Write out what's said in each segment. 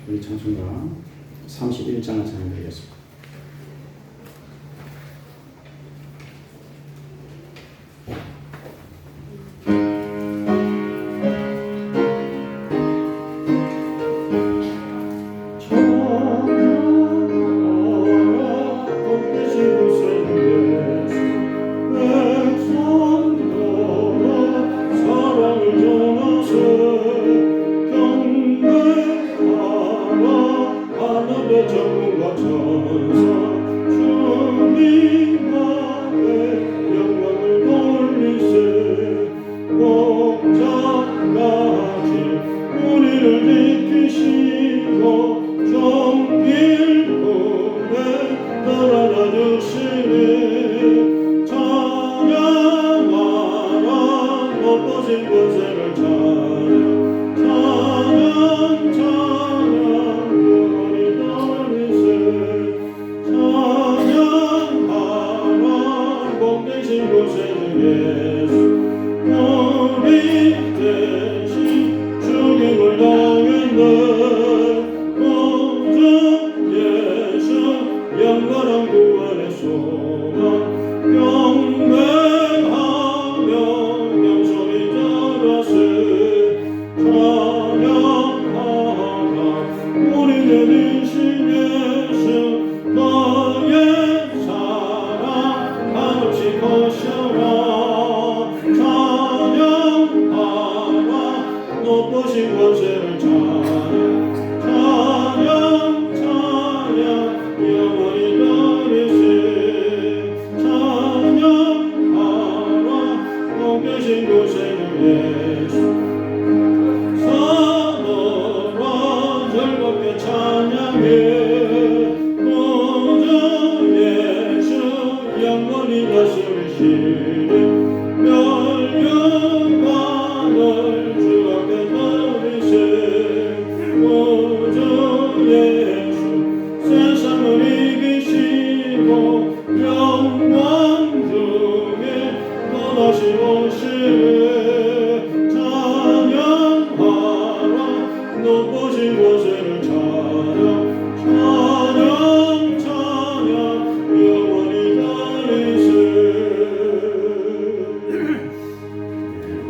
우리 찬송가 31장을 찬양드리겠습니다.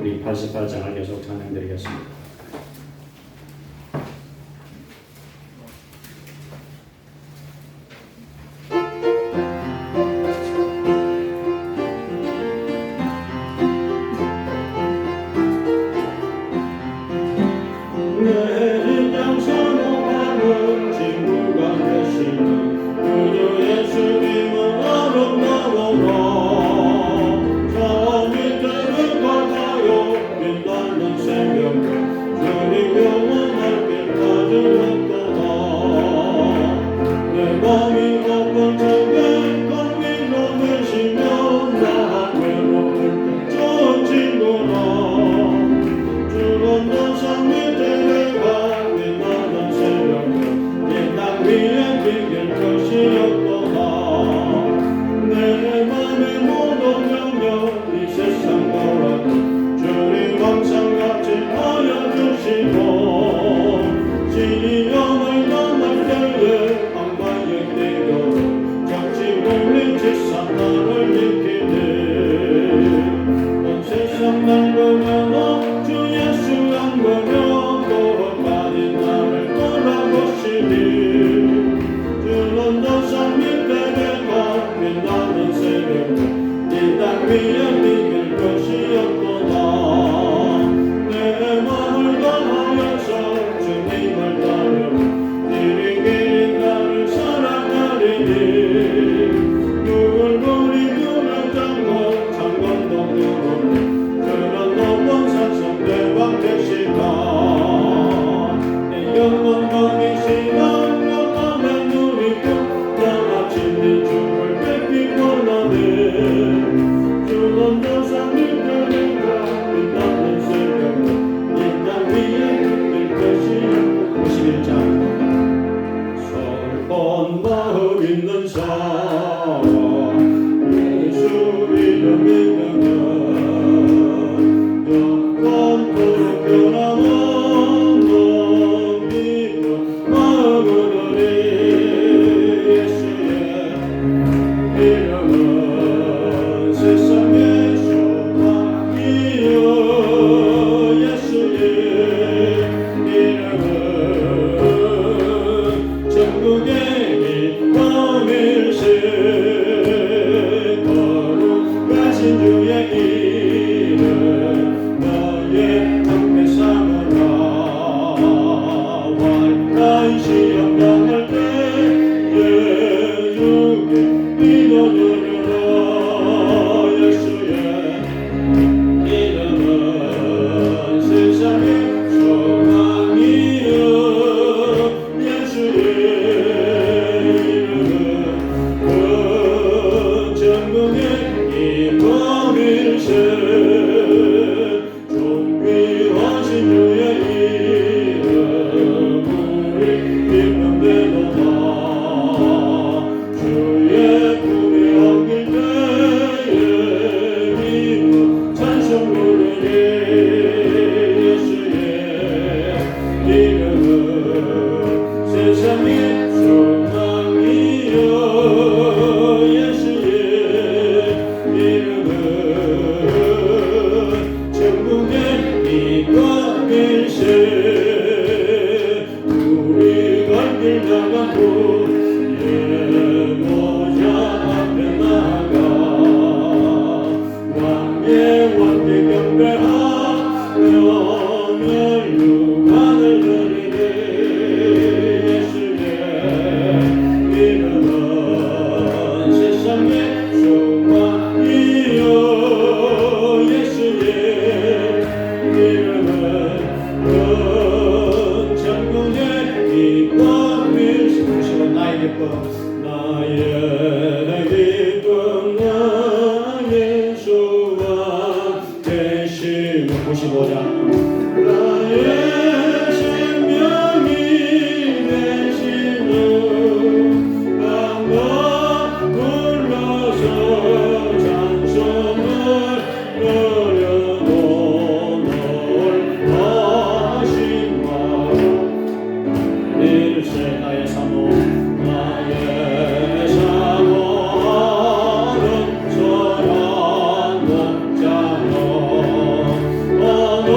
우리 88장을 계속 찬양드리겠습니다. 위하신 주의 이름 너의 방패 삼으라 완전한 시험 당할 때에 주께 믿어주리라 예수의 이름은 세상의 소망이여 예수의 이름은 그 전국의 기쁨일세 존귀하신 주의 이름 우리 기쁨되도다 주의 꿈에 안길 때에 기쁨 찬송 부르리 예수의 이름은 세상의 소망이여 예수의 이름은 천국의 이광일세 우리 갈 길 나가고 예모자 앞에 나가 왕의 왕께 경배하며 멸류관을 드리리 예수의 이름은 세상의 소망이여 예수의 이름은 그 천국의 기쁨일세 나의 기쁨 나의 기쁨 나의 소망 되시는 95장 나의 생명이 되시는 방과 불러서 찬송을 드려도 널 하신 마음 일세 나의 사모 나의 사모는 선한 목자여 어느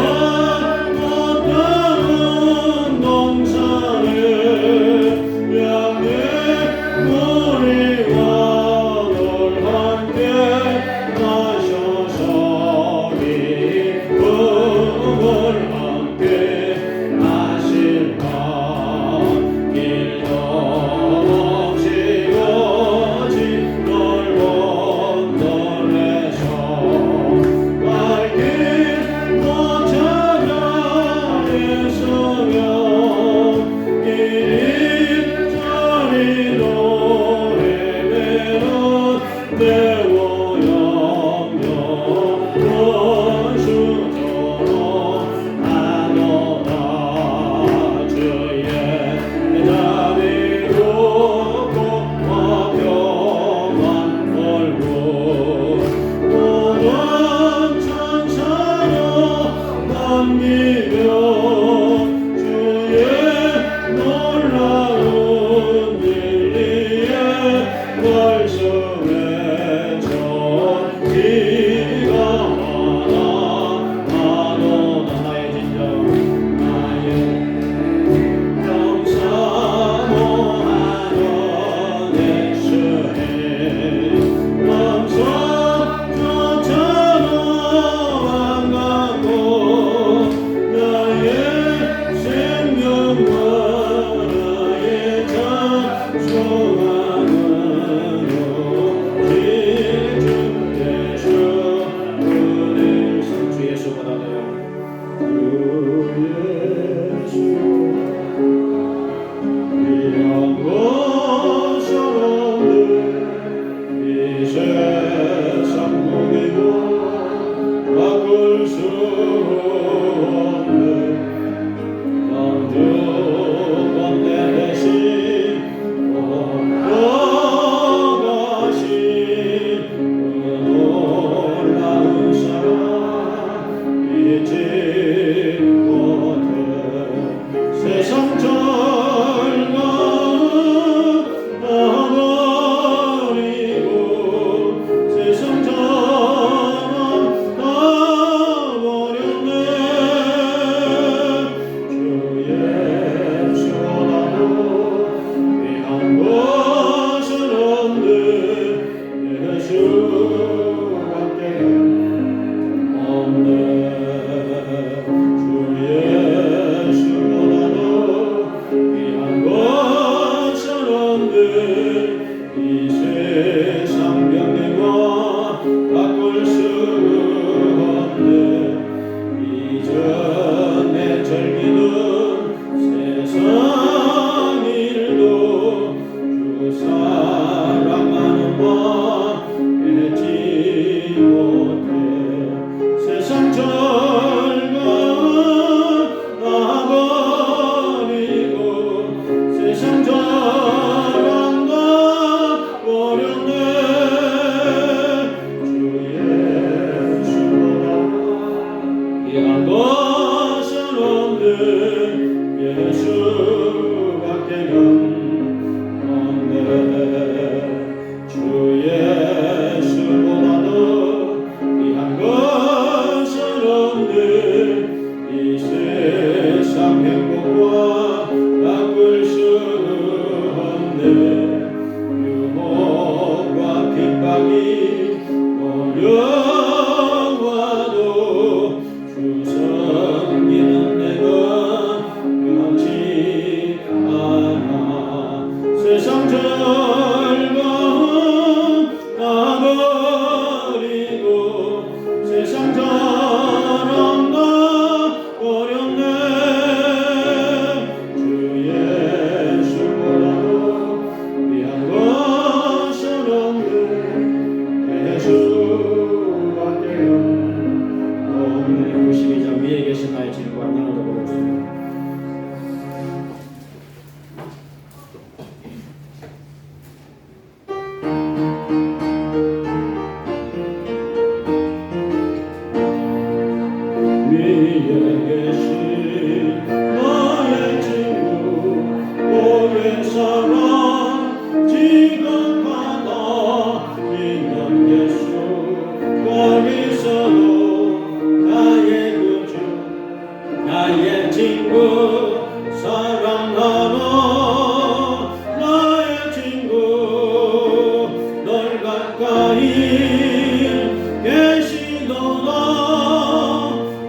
사랑하는 나의 친구 널 가까이 계시도다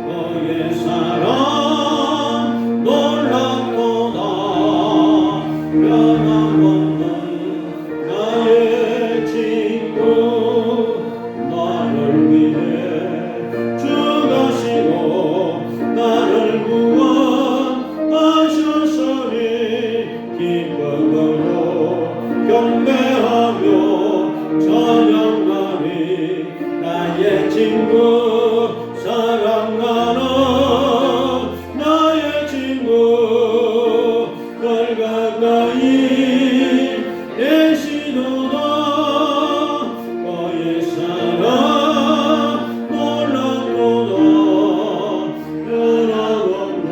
너의 사랑 놀랍도다 변함없는 나의 친구 나를 위해 죽으시고 나를 구원하셨으니 기쁨으로 경배하며 찬양하리 나의 친구 사랑하는 나의 친구 널 가까이 계시도다 너의 사랑 놀랍도다 변함없는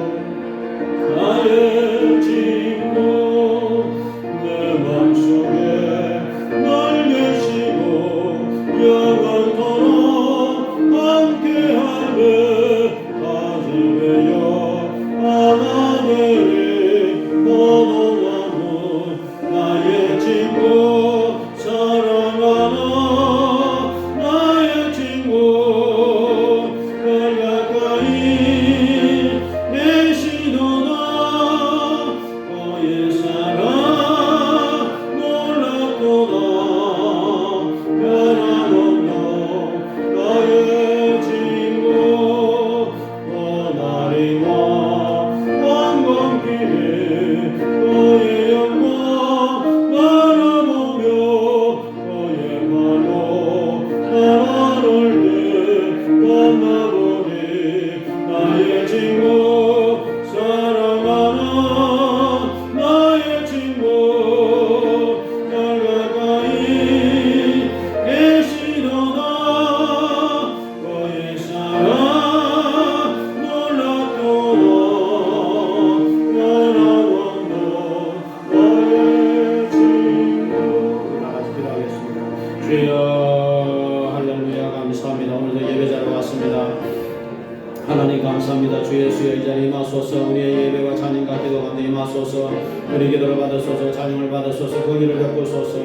나의 친구 내 맘속에 널 계시고 영원토록 함께하네 가슴에여 하나님이 보도나무 나의 친구 사랑하는 나의 친구 널 가까이 계시도다 너의 사랑 놀랍도다 변함없는 나의 친구 나리와 왕광길에 너의 영광 바라보며 너의 발로 나를 때 만나보니 나의 친구 사랑하는 나의 친구 날 가까이 계시도다 너의 사랑 놀랍도다 변함없는 나의 친구 다 같이 기도하겠습니다. 주여 할렐루야 감사합니다. 오늘도 예배자로 왔습니다. 하나님 감사합니다. 주 예수여 이 자리에 임하소서 우리의 예배와 찬양과 기도 가운데 임하소서 우리 기도를 받으소서 찬양을 받으소서 거기를 베푸소서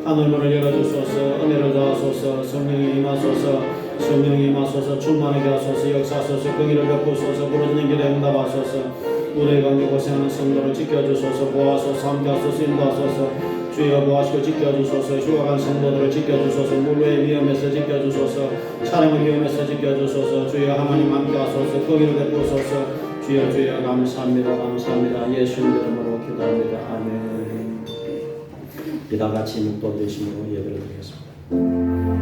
하늘문을 열어주소서 은혜를 더하소서 성령이 임하소서 성령이 임하소서 충만하게 하소서 역사하소서 거기를 베푸소서 부르짖는 길에 응답하소서 우리 가운데 고생하는 성도를 지켜주소서 보호하소서 함께하소서 인도하소서 주여 보호하시고 지켜주소서 휴가간 성도들을 지켜주소서 물로의 위험에서 지켜주소서 차량의 위험에서 지켜주소서 주여 하나님 함께하소서 거기를 베푸소서 주여 주여 감사합니다 감사합니다 예수님 이름으로 기도합니다 아멘. 다 같이 묵도 되심으로 예배를 드리겠습니다.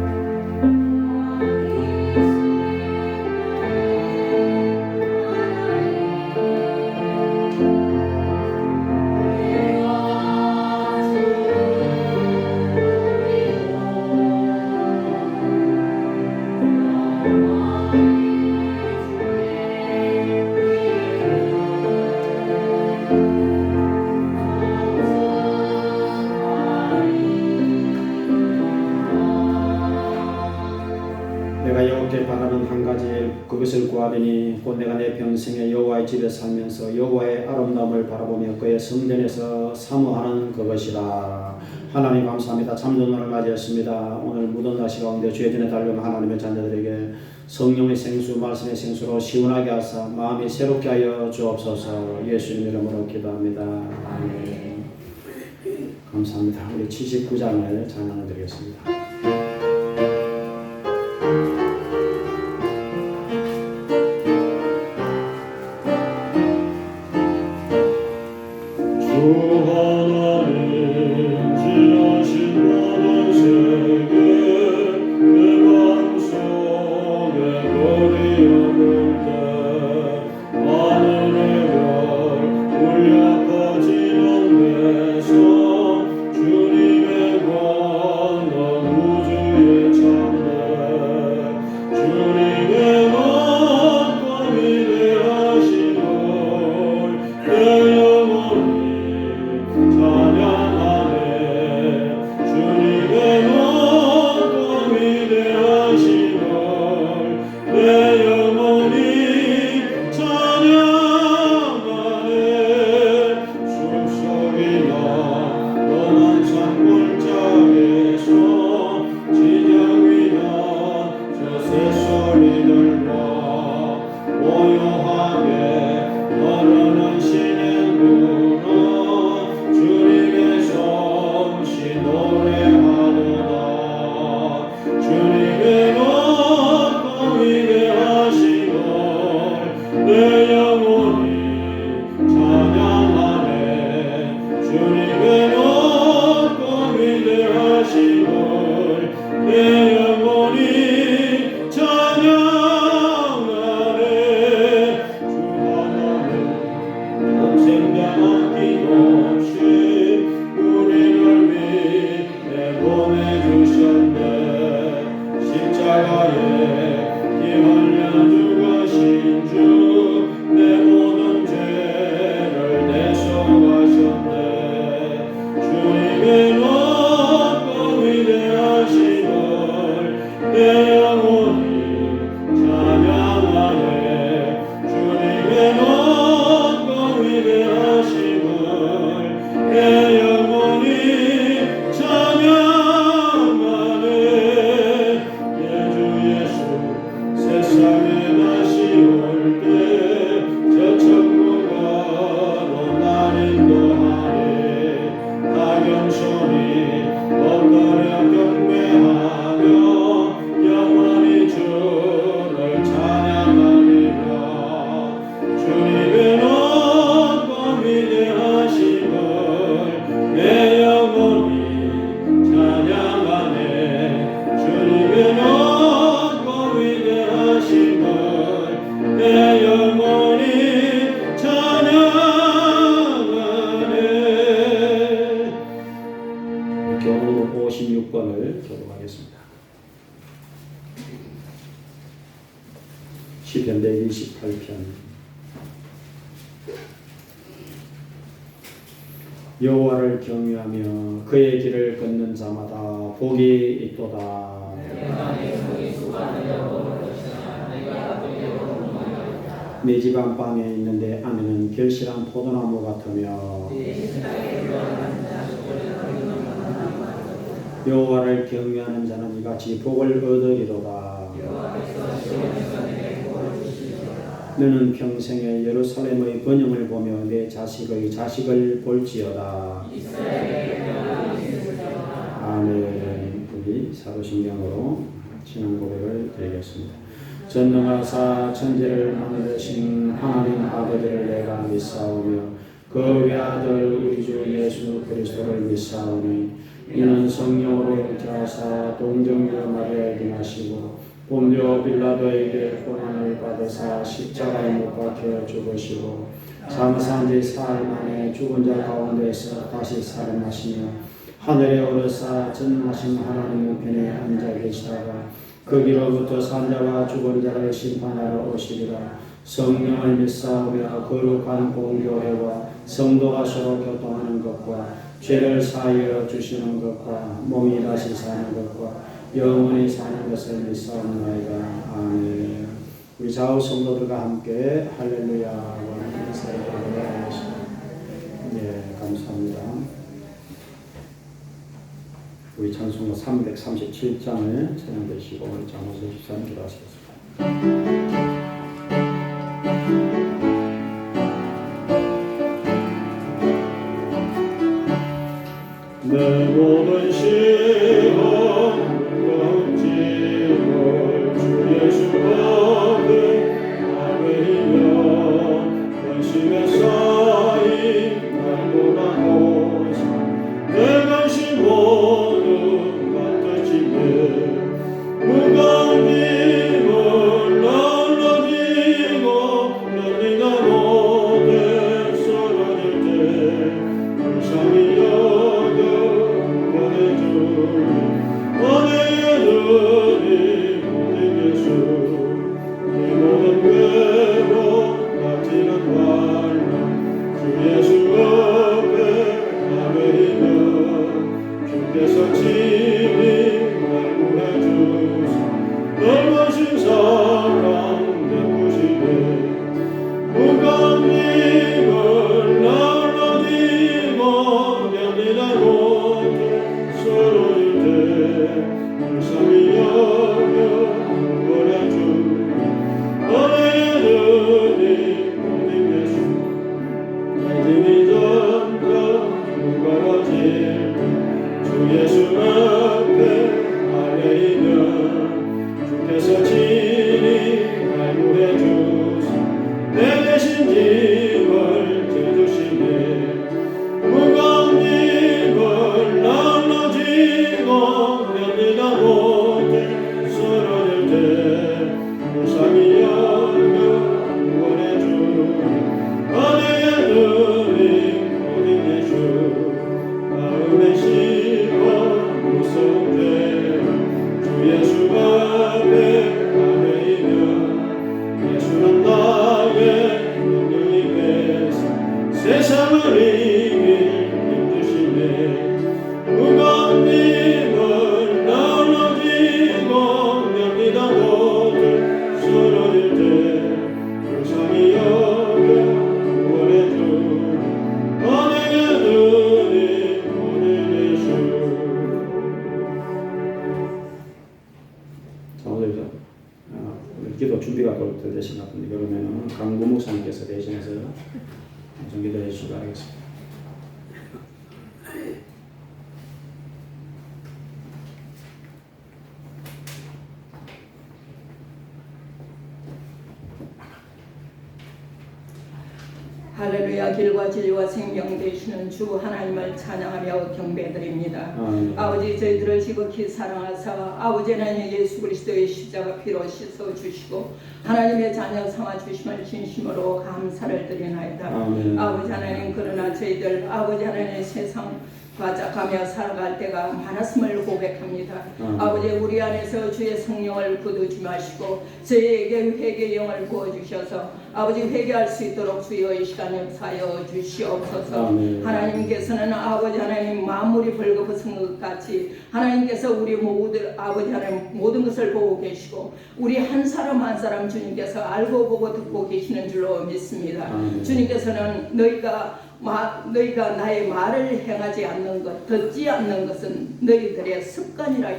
내가 여호와께 바라는 한 가지 그것을 구하리니 곧 내가 내 평생에 여호와의 집에 살면서 여호와의 아름다움을 바라보며 그의 성전에서 사모하는 그것이라. 하나님 감사합니다. 참전을 맞이했습니다. 오늘 무더운 날씨 가운데 죄진에 달려온 하나님의 자녀들에게 성령의 생수 말씀의 생수로 시원하게 하사 마음이 새롭게 하여 주옵소서. 예수님 이름으로 기도합니다. 아멘. 감사합니다. 우리 79장을 찬양을 드리겠습니다. 내 영혼이 찬양하네 우리들과 고요하게 흐르는 시냇물로 주님의 솜씨 노래하도다. 주님의 높고 위대하신 걸 내 영혼이 찬양하네. 주님의 높고 위대하신 걸 내 영혼이 찬양하네. 주 하나님 동생자 아낌없이 우리를 위해 보내주셨네. 십자가에 피 흘려 죽으신 주 내 모든 죄를 대속하셨네. 주님의 높고 위대하신 걸 내 영혼이 찬양하네. 주님의 높고 위대하신 걸 내 영혼이 찬양하네. 내 주 예수 세상에 다시 올 때 저 천국으로 날 인도하네. 나경손이 엎드려 경배하며 영원히 주를 찬양하리라. 주님의 높고 위대하신 걸 내 영혼이 찬양하네. 주님의 높고 위대하신 걸 내 영혼이 찬양하네. 이렇게 오늘 56번을 교독하겠습니다. 시편 128편. 여호와를 경외하며 그의 길을 걷는 자마다 복이 있도다. 내 집 안방에 있는데 안에는 결실한 포도나무 같으며 여호와를 경외하는 자는 이같이 복을 얻으리로다. 너는 평생에 예루살렘의 번영을 보며 내 자식의 자식을 볼지어다. 아멘. 우리 사도신경으로 신앙 고백을 드리겠습니다. 전능하사 천지를 만드신 하나님 아버지를 내가 믿사오며 그 외아들 우리 주 예수 그리스도를 믿사오니 이는 성령으로 잉태하사 동정녀 마리아에게 나시고 본교 빌라도에게 고난을 받으사 십자가에 못 박혀 죽으시고 장사한 지 사흘 만에 죽은 자 가운데서 다시 살아나시며 하늘에 오르사 전능하신 하나님 우편에 앉아 계시다가 거기로부터 산자와 죽은 자를 심판하러 오시리라. 성령을 믿사오며 거룩한 공교회와 성도가 서로 교통하는 것과 죄를 사하여 주시는 것과 몸이 다시 사는 것과 영원히 사는 것을 믿사옵나이다. 아멘. 우리 좌우 성도들과 함께 할렐루야 인사를 하겠습니다. 예, 감사합니다. 우리 찬송가 337장을 찬양되시고 우리 장로사 집사님 기도하시겠습니다. 내 모든 시험 걱정을 주 예수 받은 아베이며 원심의 사이 날 돌아오사 내 관심 모두 갖다 집에 무거운 힘을 기도 준비가 또 되신 것 같은데 그러면 강구 목사님께서 대신해서 좀 기도해 주시기 바라겠습니다. 할렐루야. 길과 진리와 생명 되시는 주 하나님을 찬양하며 경배드립니다. 아버지 저희들을 지극히 사랑하사 아버지 하나님 예수 그리스도의 십자가 피로 씻어 주시고 하나님의 자녀 삼아 주심을 진심으로 감사를 드리나이다. 아버지 하나님 그러나 저희들 아버지 하나님 세상 바짝하며 살아갈 때가 많았음을 고백합니다. 아버지 우리 안에서 주의 성령을 거두지 마시고 저희에게 회개의 영을 부어주셔서 아버지 회개할 수 있도록 주여 이 시간 역사하여 주시옵소서. 하나님께서는 아버지 하나님 만물이 벌거벗은 것 같이 하나님께서 우리 모두 아버지 하나님 모든 것을 보고 계시고 우리 한 사람 한 사람 주님께서 알고 보고 듣고 계시는 줄로 믿습니다. 주님께서는 너희가 나의 말을 행하지 않는 것, 듣지 않는 것은 너희들의 습관이라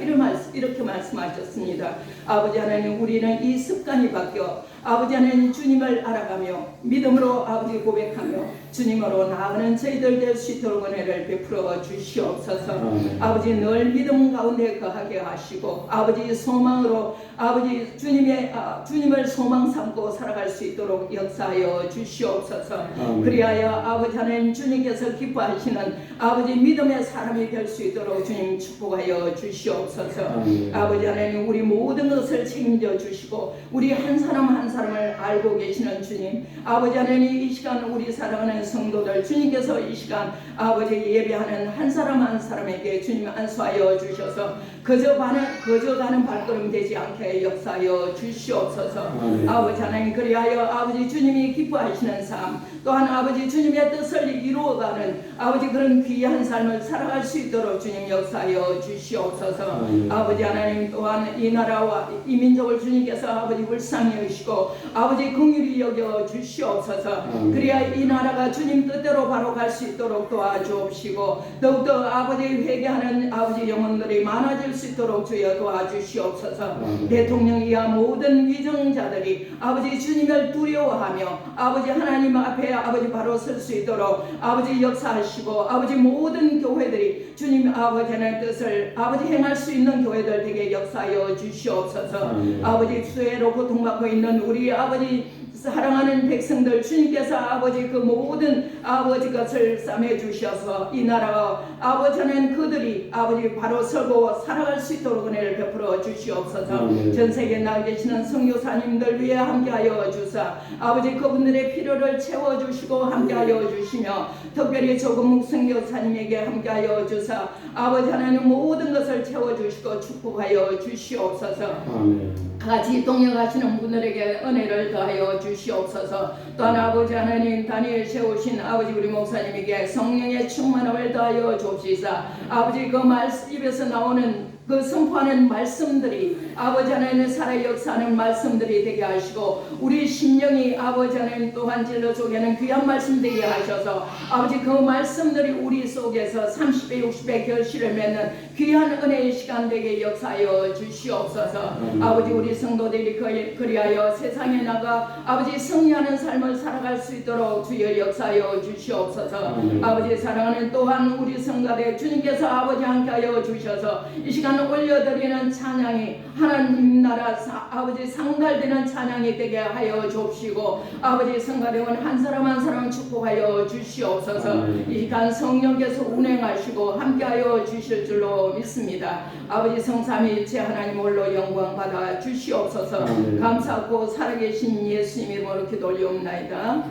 이렇게 말씀하셨습니다. 아버지 하나님 우리는 이 습관이 바뀌어 아버지 하나님 주님을 알아가며 믿음으로 아버지 고백하며 주님으로 나아가는 저희들 될 수 있도록 은혜를 베풀어 주시옵소서. 아버지 늘 믿음 가운데 거하게 하시고 아버지 소망으로 아버지 주님을 소망 삼고 살아갈 수 있도록 역사하여 주시옵소서. 그리하여 아버지 하나님 주님께서 기뻐하시는 아버지 믿음의 사람이 될 수 있도록 주님 축복하여 주시옵소서. 아버지 하나님 우리 모든 것을 책임져 주시고 우리 한 사람 한 사람을 알고 계시는 주님 아버지 하나님 이 시간 우리 사랑하는 성도들 주님께서 이 시간 아버지 예배하는 한 사람 한 사람에게 주님 안수하여 주셔서 거저가는 발걸음 되지 않게 역사하여 주시옵소서. 아버지 하나님 그리하여 아버지 주님이 기뻐하시는 삶 또한 아버지 주님의 뜻을 이루어가는 아버지 그런 귀한 삶을 살아갈 수 있도록 주님 역사하여 주시옵소서. 아버지 하나님 또한 이 나라와 이 민족을 주님께서 아버지 불쌍히 여기시고 아버지 긍휼히 여겨 주시옵소서. 그래야 이 나라가 주님 뜻대로 바로 갈 수 있도록 도와주옵시고 더욱더 아버지 회개하는 아버지 영혼들이 많아질 수 있도록 주여 도와주시옵소서. 대통령이야 모든 위정자들이 아버지 주님을 두려워하며 아버지 하나님 앞에 아버지 바로 설 수 있도록 아버지 역사하시고 아버지 모든 교회들이 주님 아버지 하나님의 뜻을 아버지 행할 수 있는 교회들 되게 역사하여 주시옵소서. 아버지 수혜로 고통받고 있는 우리 아버지 사랑하는 백성들 주님께서 아버지 그 모든 아버지 것을 싸매 주셔서 이 나라가 아버지 하나님 그들이 아버지 바로 서고 살아갈 수 있도록 은혜를 베풀어 주시옵소서. 전 세계에 나가 계시는 선교사님들 위해 함께하여 주사 아버지 그분들의 필요를 채워주시고 함께하여 주시며 특별히 조금묵 선교사님에게 함께하여 주사 아버지 하나님 모든 것을 채워주시고 축복하여 주시옵소서. 같이 동역하시는 분들에게 은혜를 더하여 주시옵소서. 또한 아버지 하나님 다니엘 세우신 아버지 우리 목사님에게 성령의 충만함을 더하여 주옵시사 아버지 그 입에서 나오는 그 선포하는 말씀들이 아버지 하나님의 살아 역사하는 말씀들이 되게 하시고 우리 심령이 아버지 하나님 또한 진로 속에는 귀한 말씀 되게 하셔서 아버지 그 말씀들이 우리 속에서 30배 60배 결실을 맺는 귀한 은혜의 시간 되게 역사하여 주시옵소서. 아버지 우리 성도들이 그리하여 세상에 나가 아버지 승리하는 삶을 살아갈 수 있도록 주여 역사하여 주시옵소서. 아버지 사랑하는 또한 우리 성가대 주님께서 아버지 함께하여 주셔서 이 시간 올려드리는 찬양이 하나님 나라 아버지 상달되는 찬양이 되게 하여 주옵시고 아버지 성가대원 한 사람 한 사람 축복하여 주시옵소서. 이 시간 성령께서 운행하시고 함께하여 주실 줄로 믿습니다. 아버지 성삼위일체 하나님 홀로 영광 받아 주시옵소서. 감사하고 살아계신 예수님 이름으로 기도 올리옵나이다.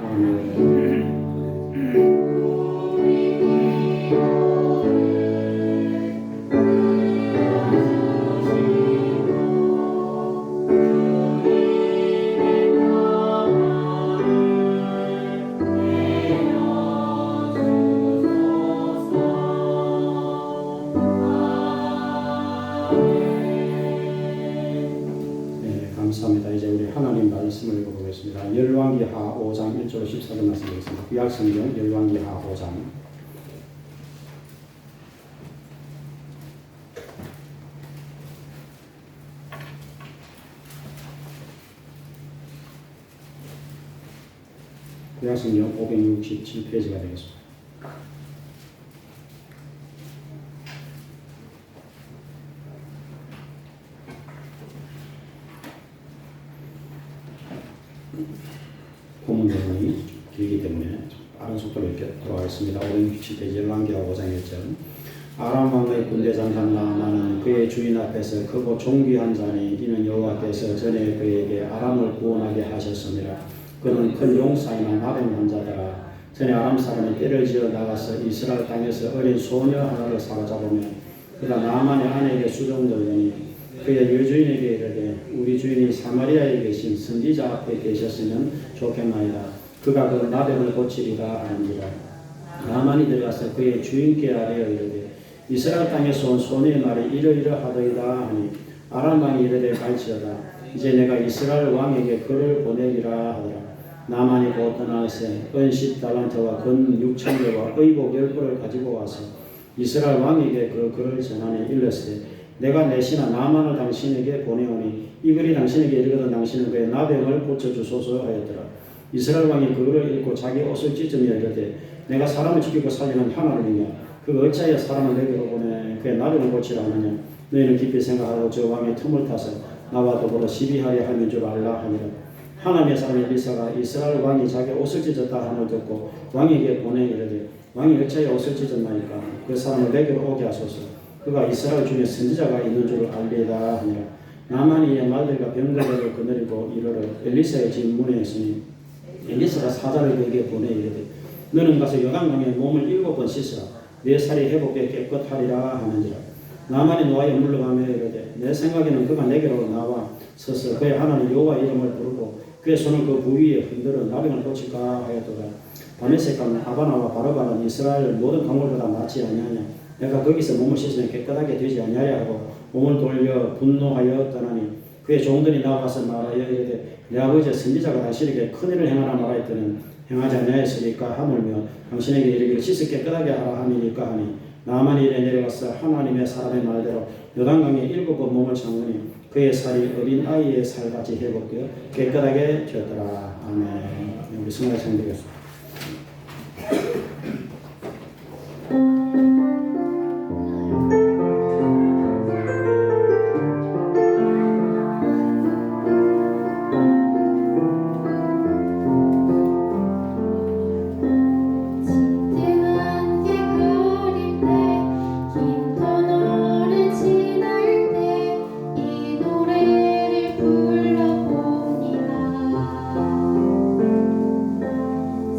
감사합니다. 이제 우리 하나님 말씀을 읽어보겠습니다. 열왕기하 5장 1절 14절 말씀 드리겠습니다. 구약성경 열왕기하 5장 구약성경 567페이지가 되겠습니다. 본문 내용이 길기 때문에 빠른 속도로 이렇게 돌아가겠습니다. 567페이지 열왕기하 5장 1절. 아람 왕의 군대 장관 나아만은 그의 주인 앞에서 크고 존귀한 자니 이는 여호와께서 전에 그에게 아람을 구원하게 하셨습니다. 그는 큰 용사이나 나병 환자더라. 전에 아람 사람이 떼를 지어 나가서 이스라엘 땅에서 어린 소녀 하나를 사로잡으며 그가 나아만의 아내에게 수종들더니 그의 여주인에게 이르되 우리 주인이 사마리아에 계신 선지자 앞에 계셨으면 좋겠나이다. 그가 그 나병을 고치리라 하는지라. 나아만이 들어가서 그의 주인께 아뢰어 이르되 이스라엘 땅에서 온 소녀의 말이 이러이러하더이다 하니 아람 왕이 이르되 갈지어다. 이제 내가 이스라엘 왕에게 그를 보내리라 하더라. 나만이 곧 떠나서 은 10달란트와 근 6,000개와 의복 10벌을 가지고 와서 이스라엘 왕에게 그 글을 전하니 일렀으되 내가 내 신하 나만을 당신에게 보내오니 이 글이 당신에게 이르거든 당신은 그의 나병을 고쳐주소서 하였더라. 이스라엘 왕이 그 글을 읽고 자기 옷을 찢으며 이르되 내가 사람을 지키고 살리는 하나님이냐 그가 어찌하여 사람을 내게로 보내 그의 나병을 고치라 하느냐. 너희는 깊이 생각하고 저 왕의 틈을 타서 나와 더불어 시비하려 하는 줄 알라 하니라. 하나님의 사람 엘리사가 이스라엘 왕이 자기 옷을 찢었다 함을 듣고 왕에게 보내 이르되 왕이 어찌하여 옷을 찢었나이까 그 사람을 내게로 오게 하소서. 그가 이스라엘 중에 선지자가 있는 줄 알리이다 하니라. 나만이 이에 말들과 병거들을 거느리고 이르러 엘리사의 집 문에 있으니 엘리사가 사자를 그에게 보내 이르되 너는 가서 요단강에 몸을 7번 씻으라. 내 살이 회복되어 깨끗하리라 하는지라. 나만이 노하여 물러가며 이르되 내 생각에는 그가 내게로 나와 서서 그의 하나님 여호와 이름을 부르고 그의 손을 그 부위에 흔들어 나병을 고칠까 하였도다. 다메섹과 아바나와 바르바는 이스라엘 모든 강물보다 낫지 아니하냐. 내가 거기서 몸을 씻으면 깨끗하게 되지 아니하려 하고 몸을 돌려 분노하여 떠나니 그의 종들이 나와서 말하여 이르되 내 아버지 선지자가 당신에게 큰일을 행하라 말하였더니 행하지 아니하였으니까 하물며 당신에게 이르기를 씻을 깨끗하게 하라 함이니까 하니 나만이 이래 내려가서 하나님의 사람의 말대로 요단강에 7번 몸을 잠그니 그의 살이 어린 아이의 살같이 회복되어 깨끗하게 되었더라. 아멘. 우리 승리를 찬양드리겠습니다.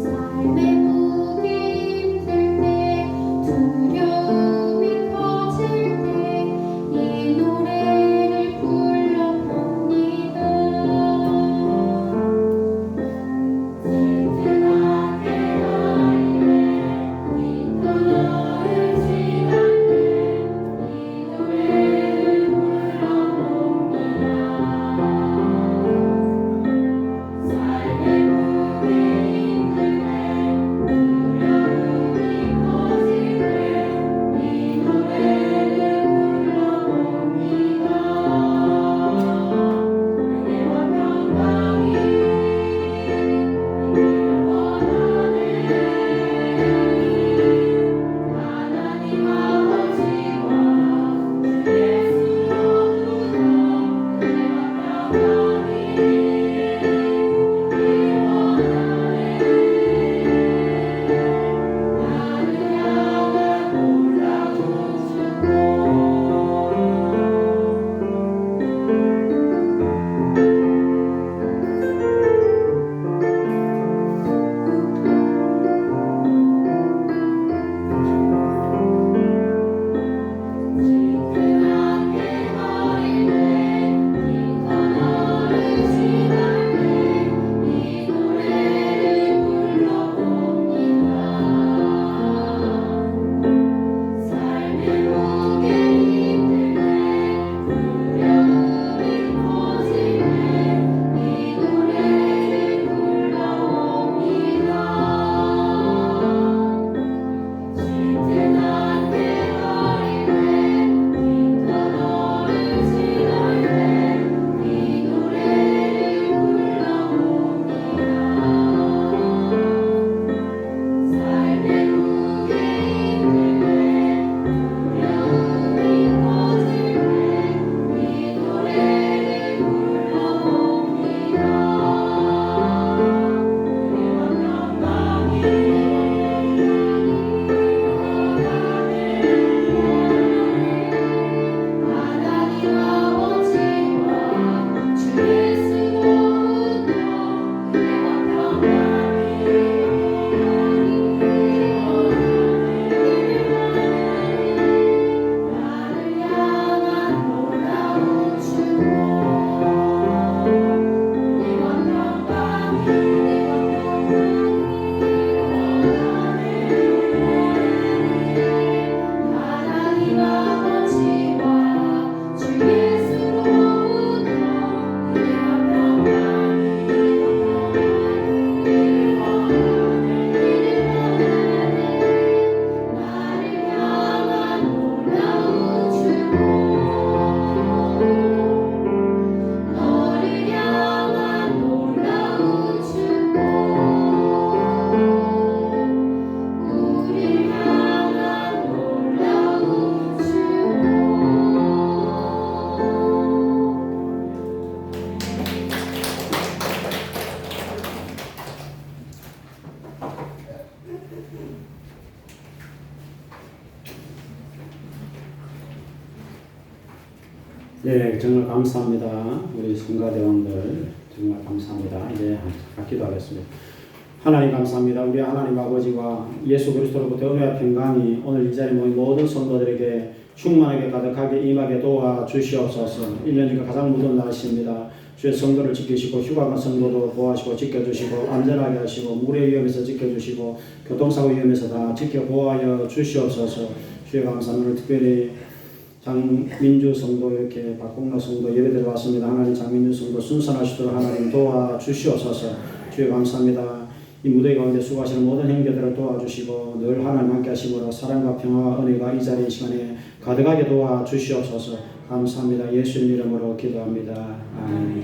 삶의 무게 예, 정말 감사합니다. 우리 성가대원들 정말 감사합니다. 이제 기도하겠습니다. 하나님 감사합니다. 우리 하나님 아버지와 예수 그리스도로부터 은혜와 평강이 오늘 이 자리에 모인 모든 성도들에게 충만하게 가득하게 임하게 도와주시옵소서. 1년이가 가장 무더운 날씨입니다. 주의 성도를 지키시고 휴가 간 성도도 보호하시고 지켜주시고 안전하게 하시고 물의 위험에서 지켜주시고 교통사고 위험에서 다 지켜 보호하여 주시옵소서. 주의 감사합니다. 특별히 장민주 성도 이렇게 박봉로 성도 예배드려 왔습니다. 하나님 장민주 성도 순산하시도록 하나님 도와주시옵소서. 주의 감사합니다. 이 무대 가운데 수고하시는 모든 형제들을 도와주시고 늘 하나님 함께 하심으로 사랑과 평화와 은혜가 이 자리 시간에 가득하게 도와주시옵소서. 감사합니다. 예수님 이름으로 기도합니다. 아멘.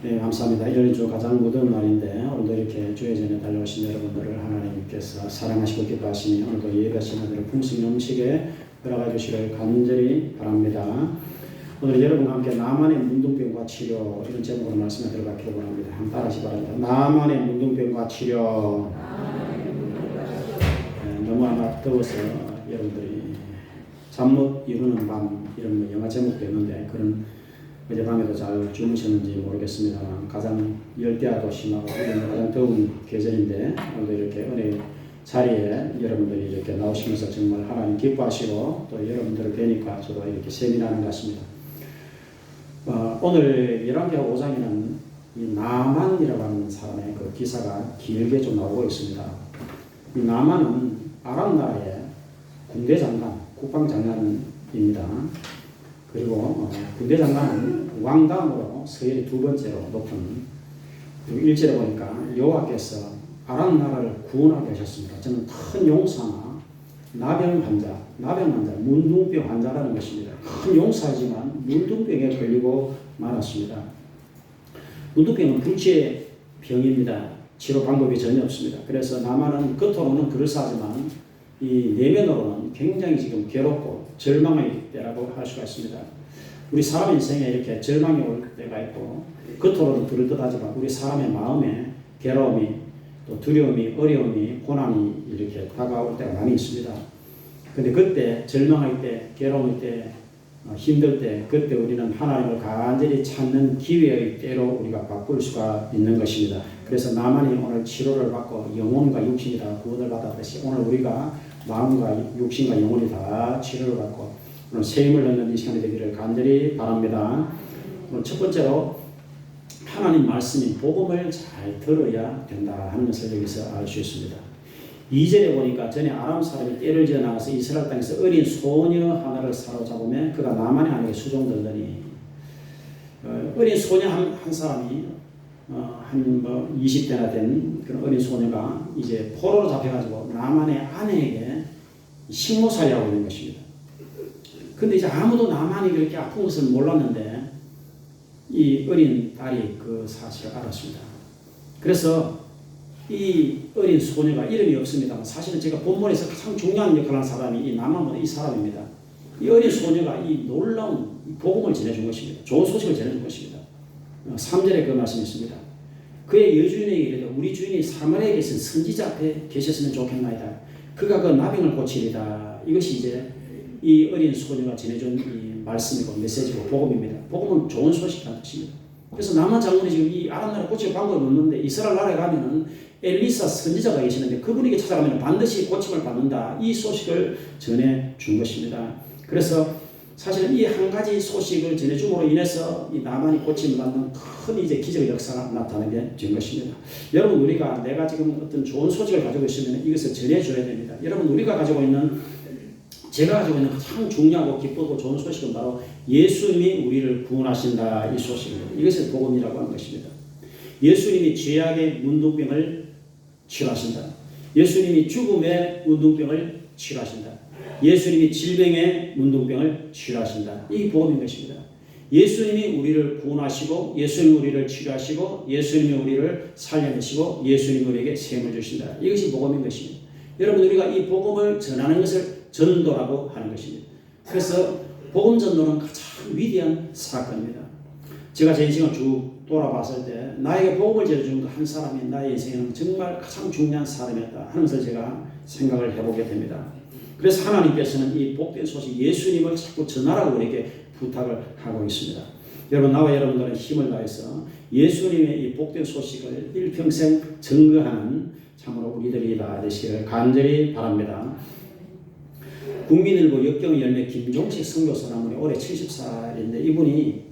네, 감사합니다. 1주 가장 무더운 날인데 오늘도 이렇게 주의 전에 달려오신 여러분들을 하나님께서 사랑하시고 기뻐하시니 오늘도 예배 시간들을 풍성히 넘치게 들어가 주시길 간절히 바랍니다. 오늘 여러분과 함께 나만의 문둥병과 치료 이런 제목으로 말씀을 들어가기를 원합니다. 한번 따라하시 바랍니다. 나만의 문둥병과 치료. 네, 너무 아마 더워서 여러분들이 잠 못 이루는 밤 이런 영화 제목도 있는데 그런 어젯밤에도 잘 주무셨는지 모르겠습니다만 가장 열대야도 심하고 가장 더운 계절인데 오늘도 이렇게 은혜 자리에 여러분들이 이렇게 나오시면서 정말 하나님 기뻐하시고 또 여러분들을 뵈니까 저도 이렇게 세미나하는 것 같습니다. 오늘 열왕기하 5장에는 이 나만이라고 하는 사람의 그 기사가 길게 좀 나오고 있습니다. 이 나만은 아람 나라의 군대 장관, 국방 장관입니다. 그리고 군대 장관은 왕 다음으로 서열이 두 번째로 높은, 그리고 1절에 보니까 여호와께서 아람 나라를 구원하게 하셨습니다. 저는 큰 용사나 나병 환자, 문둥병 환자라는 것입니다. 큰 용사이지만 문둥병에 걸리고 말았습니다. 문둥병은 불치의 병입니다. 치료 방법이 전혀 없습니다. 그래서 나만은 겉으로는 그럴싸하지만 이 내면으로는 굉장히 지금 괴롭고 절망의 때라고 할 수가 있습니다. 우리 사람 인생에 이렇게 절망이 올 때가 있고 겉으로는 그럴듯하지만 우리 사람의 마음에 괴로움이 또 두려움이, 어려움이, 고난이 이렇게 다가올 때가 많이 있습니다. 근데 그때 절망할 때, 괴로울 때, 힘들 때, 그때 우리는 하나님을 간절히 찾는 기회의 때로 우리가 바꿀 수가 있는 것입니다. 그래서 나만이 오늘 치료를 받고 영혼과 육신이 다 구원을 받았듯이 오늘 우리가 마음과 육신과 영혼이 다 치료를 받고 오늘 새 힘을 얻는 이 시간이 되기를 간절히 바랍니다. 오늘 첫 번째로 하나님 말씀인 복음을 잘 들어야 된다 하는 것을 여기서 알 수 있습니다. 2절에 보니까 전에 아람 사람이 떼를 지어 나가서 이스라엘 땅에서 어린 소녀 하나를 사로잡으며 그가 나만의 아내에게 수종들더니 어린 소녀 한 사람이 한 20대나 된 그런 어린 소녀가 이제 포로로 잡혀가지고 나만의 아내에게 식모살이하고 있는 것입니다. 근데 이제 아무도 나만이 그렇게 아픈 것을 몰랐는데 이 어린 딸이 그 사실을 알았습니다. 그래서 이 어린 소녀가 이름이 없습니다만 사실은 제가 본문에서 가장 중요한 역할을 하는 사람이 이 나만보다 이 사람입니다. 이 어린 소녀가 이 놀라운 복음을 전해준 것입니다. 좋은 소식을 전해준 것입니다. 3절에 그 말씀이 있습니다. 그의 여주인에게 이르되 우리 주인이 사마리아에 계신 선지자 앞에 계셨으면 좋겠나이다. 그가 그 나병을 고치리다. 이것이 이제 이 어린 소녀가 전해준 이 말씀이고 메시지고 복음입니다. 복음은 좋은 소식이라는 뜻입니다. 그래서 나만 장군이 지금 이 아람 나라 고칠 방법이 없는데 이스라엘 나라에 가면은 엘리사 선지자가 계시는데 그분에게 찾아가면 반드시 고침을 받는다. 이 소식을 전해 준 것입니다. 그래서 사실은 이 한 가지 소식을 전해 줌으로 인해서 이 나만이 고침을 받는 큰 이제 기적의 역사가 나타나게 된 것입니다. 여러분 우리가 내가 지금 어떤 좋은 소식을 가지고 있으면 이것을 전해 줘야 됩니다. 여러분 우리가 가지고 있는 제가 가지고 있는 가장 중요하고 기쁘고 좋은 소식은 바로 예수님이 우리를 구원하신다 이 소식입니다. 이것을 복음이라고 하는 것입니다. 예수님이 죄악의 문둥병을 치료하신다. 예수님이 죽음의 문둥병을 치료하신다. 예수님이 질병의 문둥병을 치료하신다. 이 복음인 것입니다. 예수님이 우리를 구원하시고 예수님이 우리를 치료하시고 예수님이 우리를 살려내시고 예수님이 우리에게 생을 주신다. 이것이 복음인 것입니다. 여러분 우리가 이 복음을 전하는 것을 전도라고 하는 것입니다. 그래서 복음 전도는 가장 위대한 사건입니다. 제가 제 인생을 쭉 돌아봤을 때 나에게 복음을 전해준 한 사람이 나의 인생에는 정말 가장 중요한 사람이었다 하는 것을 제가 생각을 해보게 됩니다. 그래서 하나님께서는 이 복된 소식 예수님을 자꾸 전하라고 우리에게 부탁을 하고 있습니다. 여러분, 나와 여러분들은 힘을 다해서 예수님의 이 복된 소식을 일평생 증거하는 참으로 우리들이 다 되시기를 간절히 바랍니다. 국민일보 역경 열매 김종식 선교사라는 분이 올해 70살인데 이분이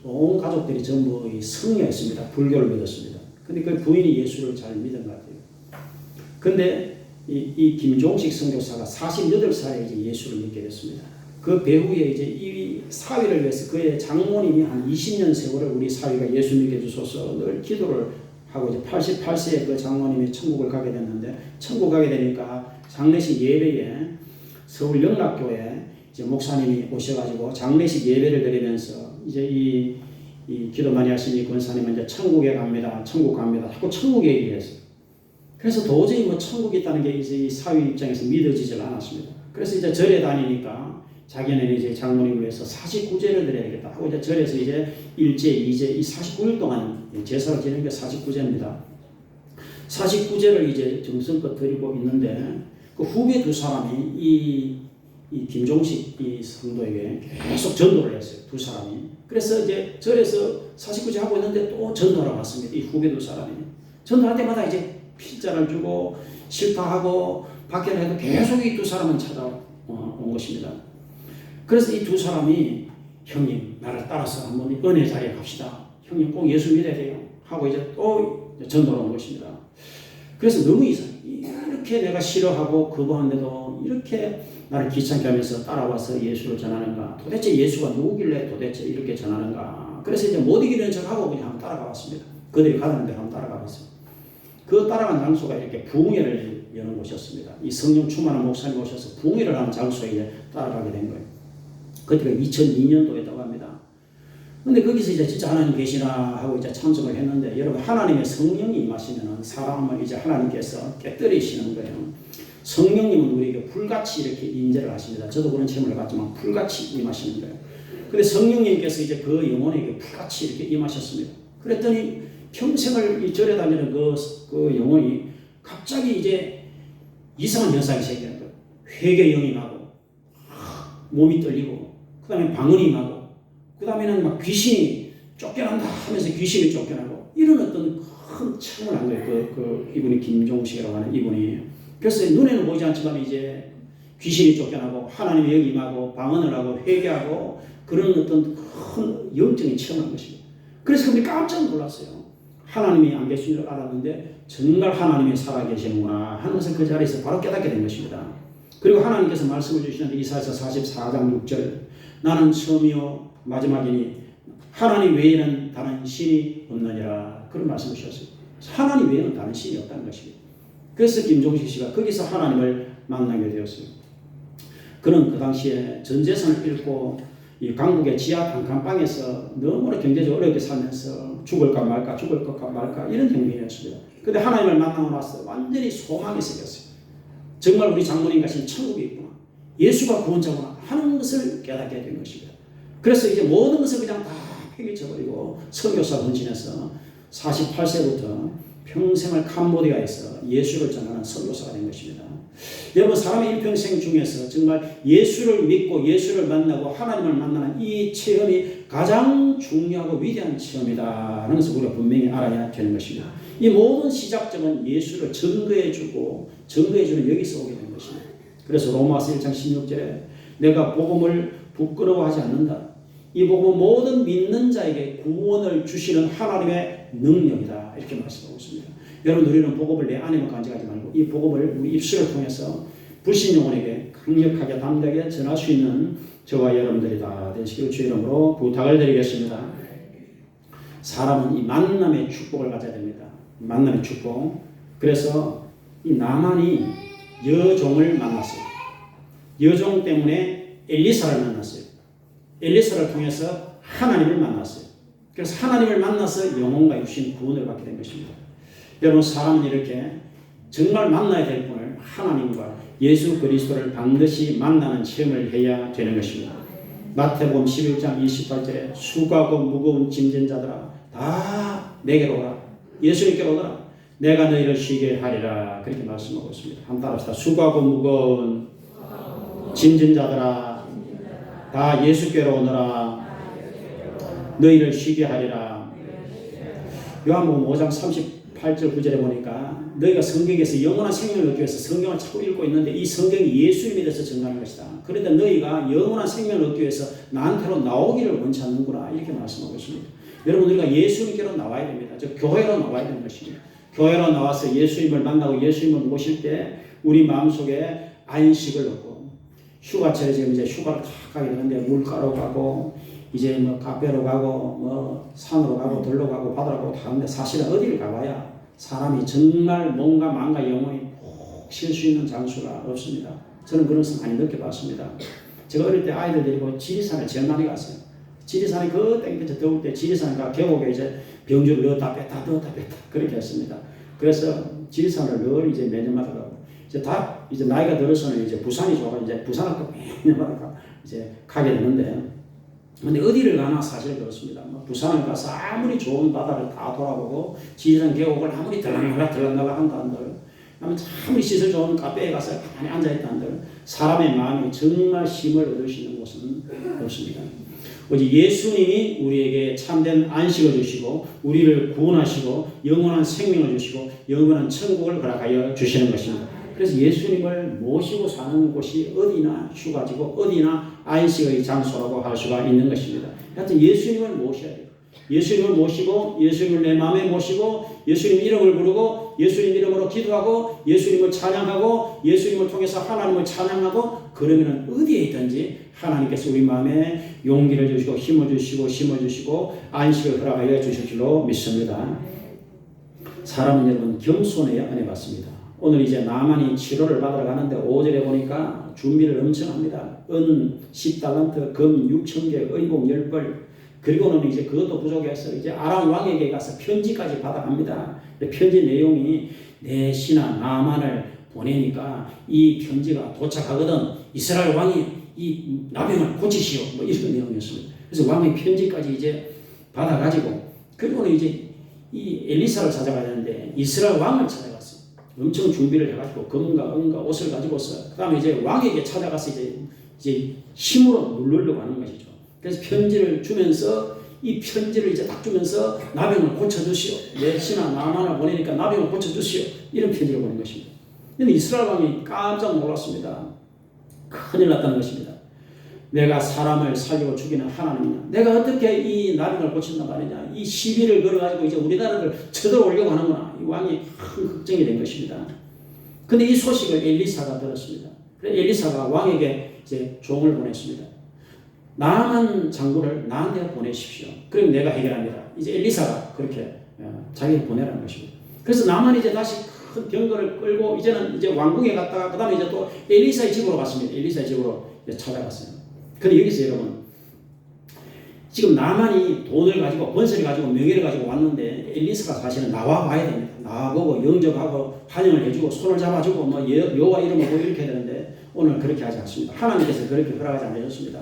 온 가족들이 전부 성녀였습니다. 불교를 믿었습니다. 근데 그 부인이 예수를 잘 믿은 것 같아요. 근데 이 김종식 선교사가 48살에 이제 예수를 믿게 됐습니다. 그 배후에 이제 이 사위를 위해서 그의 장모님이 한 20년 세월을 우리 사위가 예수 믿게 해주소서 늘 기도를 하고 이제 88세에 그 장모님이 천국을 가게 됐는데 천국 가게 되니까 장례식 예배에 서울 영락교회 이제 목사님이 오셔가지고 장례식 예배를 드리면서 이제 이 기도 많이 하시니 권사님은 이제 천국에 갑니다. 천국 갑니다. 자꾸 천국 얘기를 했어요. 그래서 도저히 뭐 천국이 있다는 게 이제 이 사위 입장에서 믿어지질 않았습니다. 그래서 이제 절에 다니니까 자기는 이제 장모님을 위해서 49제를 드려야겠다 하고 이제 절에서 이제 1제, 2제, 이 49일 동안 제사를 지내는 게 49제입니다. 49제를 이제 정성껏 드리고 있는데 그 후배 두 사람이 이 김종식 이 성도에게 계속 전도를 했어요. 두 사람이. 그래서 이제 절에서 49제 하고 있는데 또 전도하러 왔습니다. 이 후배 두 사람이. 전도할 때마다 이제 필자를 주고 실파하고 박해를 해도 계속 이 두 사람은 찾아온 것입니다. 그래서 이 두 사람이 형님 나를 따라서 한번 은혜 자리에 갑시다. 형님 꼭 예수 믿어야 돼요. 하고 이제 또 전도를 온 것입니다. 그래서 너무 이상해. 이렇게 내가 싫어하고 거부하는데도 이렇게 나를 귀찮게 하면서 따라와서 예수를 전하는가. 도대체 예수가 누구길래 도대체 이렇게 전하는가. 그래서 이제 못 이기는 척하고 그냥 한번 따라가 봤습니다. 그들이 가는 데로 한번 따라가 봤어요. 그 따라간 장소가 이렇게 부흥회를 여는 곳이었습니다. 이 성령 충만한 목사님 오셔서 부흥회를 하는 장소에 이제 따라가게 된 거예요. 그때가 2002년도였다고 합니다. 근데 거기서 이제 진짜 하나님 계시나 하고 이제 참석을 했는데 여러분 하나님의 성령이 임하시면은 사람을 이제 하나님께서 깨뜨리시는 거예요. 성령님은 우리에게 불같이 이렇게 임재를 하십니다. 저도 그런 체험을 해봤지만 불같이 임하시는 거예요. 근데 성령님께서 이제 그 영혼에게 불같이 이렇게 임하셨습니다. 그랬더니 평생을 이 절에 다니는 그 영혼이 갑자기 이제 이상한 현상이 생기는 거예요. 회개 영이 임하고 몸이 떨리고 그 다음에 방언이 임하고 그 다음에는 막 귀신이 쫓겨난다 하면서 귀신이 쫓겨나고 이런 어떤 큰 체험을 한 거예요. 이분이 김종식이라고 하는 이분이. 그래서 눈에는 보이지 않지만 이제 귀신이 쫓겨나고 하나님의 영이 임하고 방언을 하고 회개하고 그런 어떤 큰 영적인 체험을 한 것입니다. 그래서 그분이 깜짝 놀랐어요. 하나님이 안 계신 줄 알았는데 정말 하나님이 살아계시는구나 하는 것을 그 자리에서 바로 깨닫게 된 것입니다. 그리고 하나님께서 말씀을 주시는데 이사야서 44장 6절 나는 처음이요 마지막이니 하나님 외에는 다른 신이 없느니라 그런 말씀을 주셨어요. 하나님 외에는 다른 신이 없다는 것입니다. 그래서 김종식 씨가 거기서 하나님을 만나게 되었어요. 그는 그 당시에 전 재산을 잃고 이 강북의 지하 단칸방에서 너무나 경제적으로 어렵게 살면서 죽을까 말까 이런 형편이었습니다. 그런데 하나님을 만나고 나서 완전히 소망이 생겼어요. 정말 우리 장모님 가신 천국이 있구나. 예수가 구원자구나 하는 것을 깨닫게 된 것입니다. 그래서 이제 모든 것을 그냥 다 폐기쳐버리고 선교사 헌신해서 48세부터 평생을 캄보디아에서 예수를 전하는 선교사가 된 것입니다. 여러분 사람의 일평생 중에서 정말 예수를 믿고 예수를 만나고 하나님을 만나는 이 체험이 가장 중요하고 위대한 체험이다 하는 것을 우리가 분명히 알아야 되는 것입니다. 이 모든 시작점은 예수를 증거해주는 여기서 오게 된 것입니다. 그래서 로마서 1장 16절에 내가 복음을 부끄러워하지 않는다. 이 복음은 모든 믿는 자에게 구원을 주시는 하나님의 능력이다. 이렇게 말씀하고 있습니다. 여러분 우리는 복음을 내 안에만 간직하지 말고 이 복음을 우리 입술을 통해서 불신 영혼에게 강력하게 담대하게 전할 수 있는 저와 여러분들이 다 되시길 주의 이름으로 부탁을 드리겠습니다. 사람은 이 만남의 축복을 가져야 됩니다. 만남의 축복. 그래서 이 나만이 여종을 만났어요. 여종 때문에 엘리사를 만났어요. 엘리사를 통해서 하나님을 만났어요. 그래서 하나님을 만나서 영혼과 육신 구원을 받게 된 것입니다. 여러분 사람은 이렇게 정말 만나야 될 분을 하나님과 예수 그리스도를 반드시 만나는 체험을 해야 되는 것입니다. 마태복음 11장 28절에 수고하고 무거운 짐진 자들아 다 내게로 오라. 예수님께로 오라. 내가 너희를 쉬게 하리라. 그렇게 말씀하고 있습니다. 한번 따라합시다. 수고하고 무거운 짐진 자들아 다 예수께로 오너라. 너희를 쉬게 하리라. 요한복음 5장 38절 9절에 보니까 너희가 성경에서 영원한 생명을 얻기 위해서 성경을 자꾸 읽고 있는데 이 성경이 예수님에 대해서 증거하는 것이다. 그런데 너희가 영원한 생명을 얻기 위해서 나한테로 나오기를 원치 않는구나 이렇게 말씀하고 있습니다. 여러분 우리가 예수님께로 나와야 됩니다. 즉 교회로 나와야 되는 것입니다. 교회로 나와서 예수님을 만나고 예수님을 모실 때 우리 마음속에 안식을 얻고 휴가철에 지금 이제 휴가를 다 가게 되는데 물가로 가고 이제 뭐 카페로 가고 뭐 산으로 가고 들로 가고 바다로 가고 다 하는데 사실은 어디를 가봐야 사람이 정말 몸과 마음과 영혼이 푹 쉴 수 있는 장소가 없습니다. 저는 그런 것을 많이 느껴봤습니다. 제가 어릴 때 아이들 데리고 지리산에 제일 많이 갔어요. 지리산에 그 땡볕에 더울 때 지리산에 가 계곡에 이제 병주를 넣었다 뺐다 그렇게 했습니다. 그래서 지리산을 늘 이제 매년마다 가고 이제 나이가 들어서는 이제 부산이 좋아서 이제 부산학교 매년마다 이제 가게 되는데 근데 어디를 가나 사실 그렇습니다. 뭐 부산을 가서 아무리 좋은 바다를 다 돌아보고 지리산 계곡을 아무리 들락날락 한다 한들 아무리 시설 좋은 카페에 가서 가만히 앉아있다 한들 사람의 마음이 정말 힘을 얻을 수 있는 곳은 없습니다. 오직 예수님이 우리에게 참된 안식을 주시고 우리를 구원하시고 영원한 생명을 주시고 영원한 천국을 허락하여 주시는 것입니다. 그래서 예수님을 모시고 사는 곳이 어디나 휴가지고 어디나 안식의 장소라고 할 수가 있는 것입니다. 하여튼 예수님을 모셔야 돼요. 예수님을 모시고 예수님을 내 마음에 모시고 예수님 이름을 부르고 예수님 이름으로 기도하고 예수님을 찬양하고 예수님을 통해서 하나님을 찬양하고 그러면 어디에 있든지 하나님께서 우리 마음에 용기를 주시고 힘을 주시고 심을 주시고 안식을 허락하여 주실 줄로 믿습니다. 사람은 여러분 겸손해야 은혜 받습니다. 오늘 이제 나만이 치료를 받으러 가는데 5절에 보니까 준비를 엄청 합니다. 은 10달란트, 금 6,000개, 의복 10벌. 그리고는 이제 그것도 부족해서 이제 아람 왕에게 가서 편지까지 받아갑니다. 편지 내용이 내 신하 나만을 보내니까 이 편지가 도착하거든 이스라엘 왕이 이 나병을 고치시오. 뭐 이런 내용이었습니다. 그래서 왕의 편지까지 이제 받아가지고 그리고는 이제 이 엘리사를 찾아가야 되는데 이스라엘 왕을 찾아갔어요. 엄청 준비를 해가지고 금과 은과 옷을 가지고서 그 다음에 이제 왕에게 찾아가서 이제 힘으로 누르려고 하는 것이죠. 그래서 편지를 주면서 이 편지를 이제 딱 주면서 나병을 고쳐주시오. 내 신하 나만을 보내니까 나병을 고쳐주시오. 이런 편지를 보낸 것입니다. 근데 이스라엘 왕이 깜짝 놀랐습니다. 큰일 났다는 것입니다. 내가 사람을 살리고 죽이는 하나님이냐. 내가 어떻게 이 나병을 고친단 말이냐. 이 시비를 걸어가지고 이제 우리나라를 쳐들어오려고 하는구나. 이 왕이 큰 걱정이 된 것입니다. 근데 이 소식을 엘리사가 들었습니다. 그래서 엘리사가 왕에게 이제 종을 보냈습니다. 나만 장군을 나한테 보내십시오. 그럼 내가 해결합니다. 이제 엘리사가 그렇게 자기를 보내라는 것입니다. 그래서 나만이 이제 다시 큰 병거를 끌고 이제는 이제 왕궁에 갔다가 그 다음에 이제 또 엘리사의 집으로 갔습니다. 엘리사의 집으로 이제 찾아갔어요. 근데 여기서 여러분 지금 나만이 돈을 가지고 권세를 가지고 명예를 가지고 왔는데 엘리사가 사실은 나와봐야 됩니다. 나와보고 영접하고 환영을 해주고 손을 잡아주고 뭐 여호와 이름을 보고 이렇게 해야 되는데 오늘 그렇게 하지 않습니다. 하나님께서 그렇게 허락하지 않으셨습니다.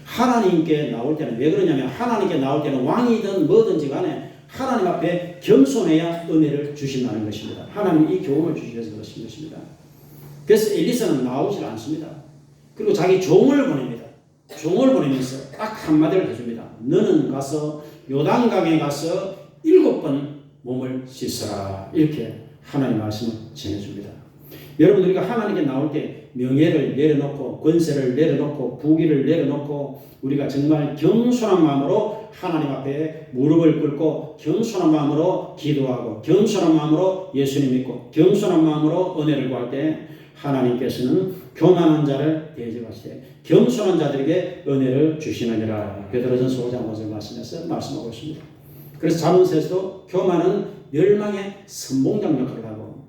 하나님께 나올 때는 왜 그러냐면 하나님께 나올 때는 왕이든 뭐든지 간에 하나님 앞에 겸손해야 은혜를 주신다는 것입니다. 하나님이 이 교훈을 주시면서 그러신 것입니다. 그래서 엘리사는 나오질 않습니다. 그리고 자기 종을 보냅니다. 종을 보내면서 딱 한마디를 해줍니다. 너는 가서 요단강에 가서 7번 몸을 씻어라. 이렇게 하나님 말씀을 전해줍니다. 여러분 우리가 하나님께 나올 때 명예를 내려놓고 권세를 내려놓고 부귀를 내려놓고 우리가 정말 겸손한 마음으로 하나님 앞에 무릎을 꿇고 겸손한 마음으로 기도하고 겸손한 마음으로 예수님 믿고 겸손한 마음으로 은혜를 구할 때 하나님께서는 교만한 자를 대적하시되 겸손한 자들에게 은혜를 주시느니라. 베드로전서 5장 5절 말씀하고 있습니다. 그래서 자문서에서도 교만은 멸망의 선봉장 역할을 하고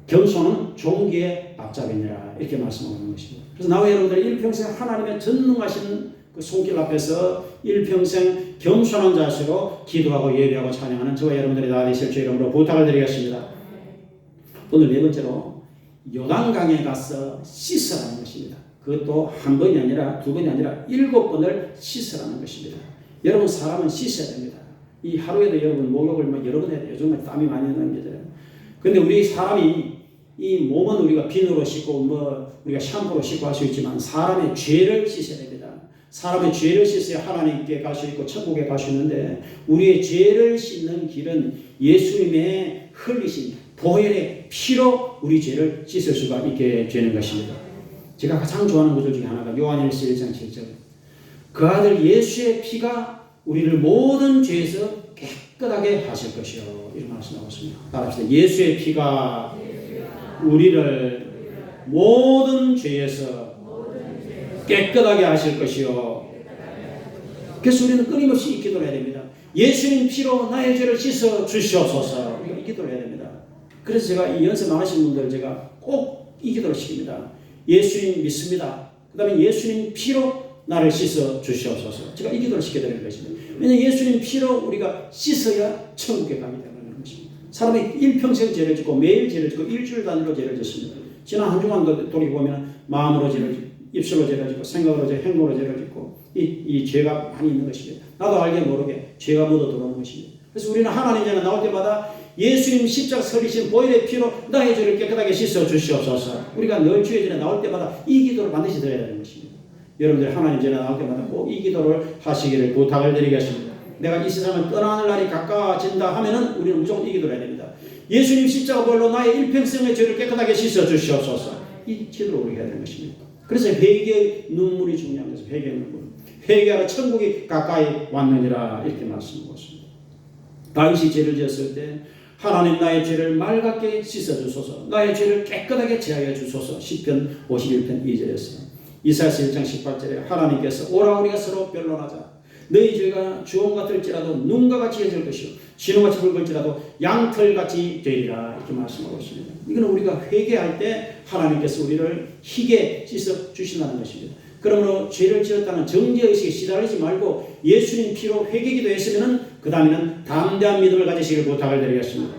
겸손은 종기의 앞잡이니라 이렇게 말씀하는 것입니다. 그래서 나와 여러분들 일평생 하나님의 전능하신 그 손길 앞에서 일평생 겸손한 자세로 기도하고 예배하고 찬양하는 저와 여러분들이 다 되실 주 이름으로 부탁을 드리겠습니다. 오늘 네 번째로 요단강에 가서 씻으라는 것입니다. 그것도 한 번이 아니라 두 번이 아니라 7번을 씻으라는 것입니다. 여러분 사람은 씻어야 됩니다. 이 하루에도 여러분 목욕을 여러 번 해야 돼요. 요즘에 땀이 많이 나는 게 돼요. 근데 우리 사람이 이 몸은 우리가 비누로 씻고 우리가 샴푸로 씻고 할 수 있지만 사람의 죄를 씻어야 됩니다. 사람의 죄를 씻어야 하나님께 갈 수 있고 천국에 갈 수 있는데 우리의 죄를 씻는 길은 예수님의 흘리신 보혈의 피로 우리 죄를 씻을 수가 있게 되는 것입니다. 제가 가장 좋아하는 구절 중에 하나가 요한일서 1장 7절. 그 아들 예수의 피가 우리를 모든 죄에서 깨끗하게 하실 것이요. 이런 말씀하고 있습니다. 따라합시다. 예수의 피가 우리를 모든 죄에서 깨끗하게 하실 것이요. 그래서 우리는 끊임없이 이 기도를 해야 됩니다. 예수님 피로 나의 죄를 씻어 주시옵소서. 이 기도를 해야 됩니다. 그래서 제가 이 연세 많으신 분들 제가 꼭 이 기도를 시킵니다. 예수님 믿습니다. 그 다음에 예수님 피로 나를 씻어 주시옵소서. 제가 이 기도를 시켜드리는 것입니다. 왜냐하면 예수님 피로 우리가 씻어야 천국에 가기 때문에 것입니다. 사람이 일평생 죄를 짓고 매일 죄를 짓고 일주일 단위로 죄를 짓습니다. 지난 한 주간 돌이보면 마음으로 죄를 짓고 입술로 죄를 짓고 생각으로 죄, 행동으로 죄를 짓고 이 죄가 많이 있는 것입니다. 나도 알게 모르게 죄가 묻어 들어오는 것입니다. 그래서 우리는 하나님 전에 나올 때마다 예수님 십자가 서리신 보혈의 피로 나의 죄를 깨끗하게 씻어 주시옵소서. 우리가 늘 주의 전에 나올 때마다 이 기도를 반드시 드려야 되는 것입니다. 여러분들 하나님 전에 나올 때마다 꼭 이 기도를 하시기를 부탁을 드리겠습니다. 내가 이 세상을 떠나는 날이 가까워진다 하면은 우리는 무조건 이 기도를 해야 됩니다. 예수님 십자가 보혈로 나의 일평생의 죄를 깨끗하게 씻어 주시옵소서. 이 기도를 우리가 해야 되는 것입니다. 그래서 회개의 눈물이 중요한 것입니다. 회개의 눈물. 회개하라 천국이 가까이 왔느니라 이렇게 말씀하고 있습니다. 다윗이 죄를 지었을 때 하나님 나의 죄를 맑게 씻어주소서. 나의 죄를 깨끗하게 제하여 주소서. 시편 51편 2절에서 이사야서 1장 18절에 하나님께서 오라 우리가 서로 변론하자. 너희 죄가 주홍 같을지라도 눈과 같이 해질 것이요 진홍같이 붉을지라도 양털같이 되리라 이렇게 말씀하고 있습니다. 이거는 우리가 회개할 때 하나님께서 우리를 희게 씻어 주신다는 것입니다. 그러므로 죄를 지었다는 정죄의식에 시달리지 말고 예수님 피로 회개기도 했으면 그 다음에는 담대한 믿음을 가지시길 부탁을 드리겠습니다.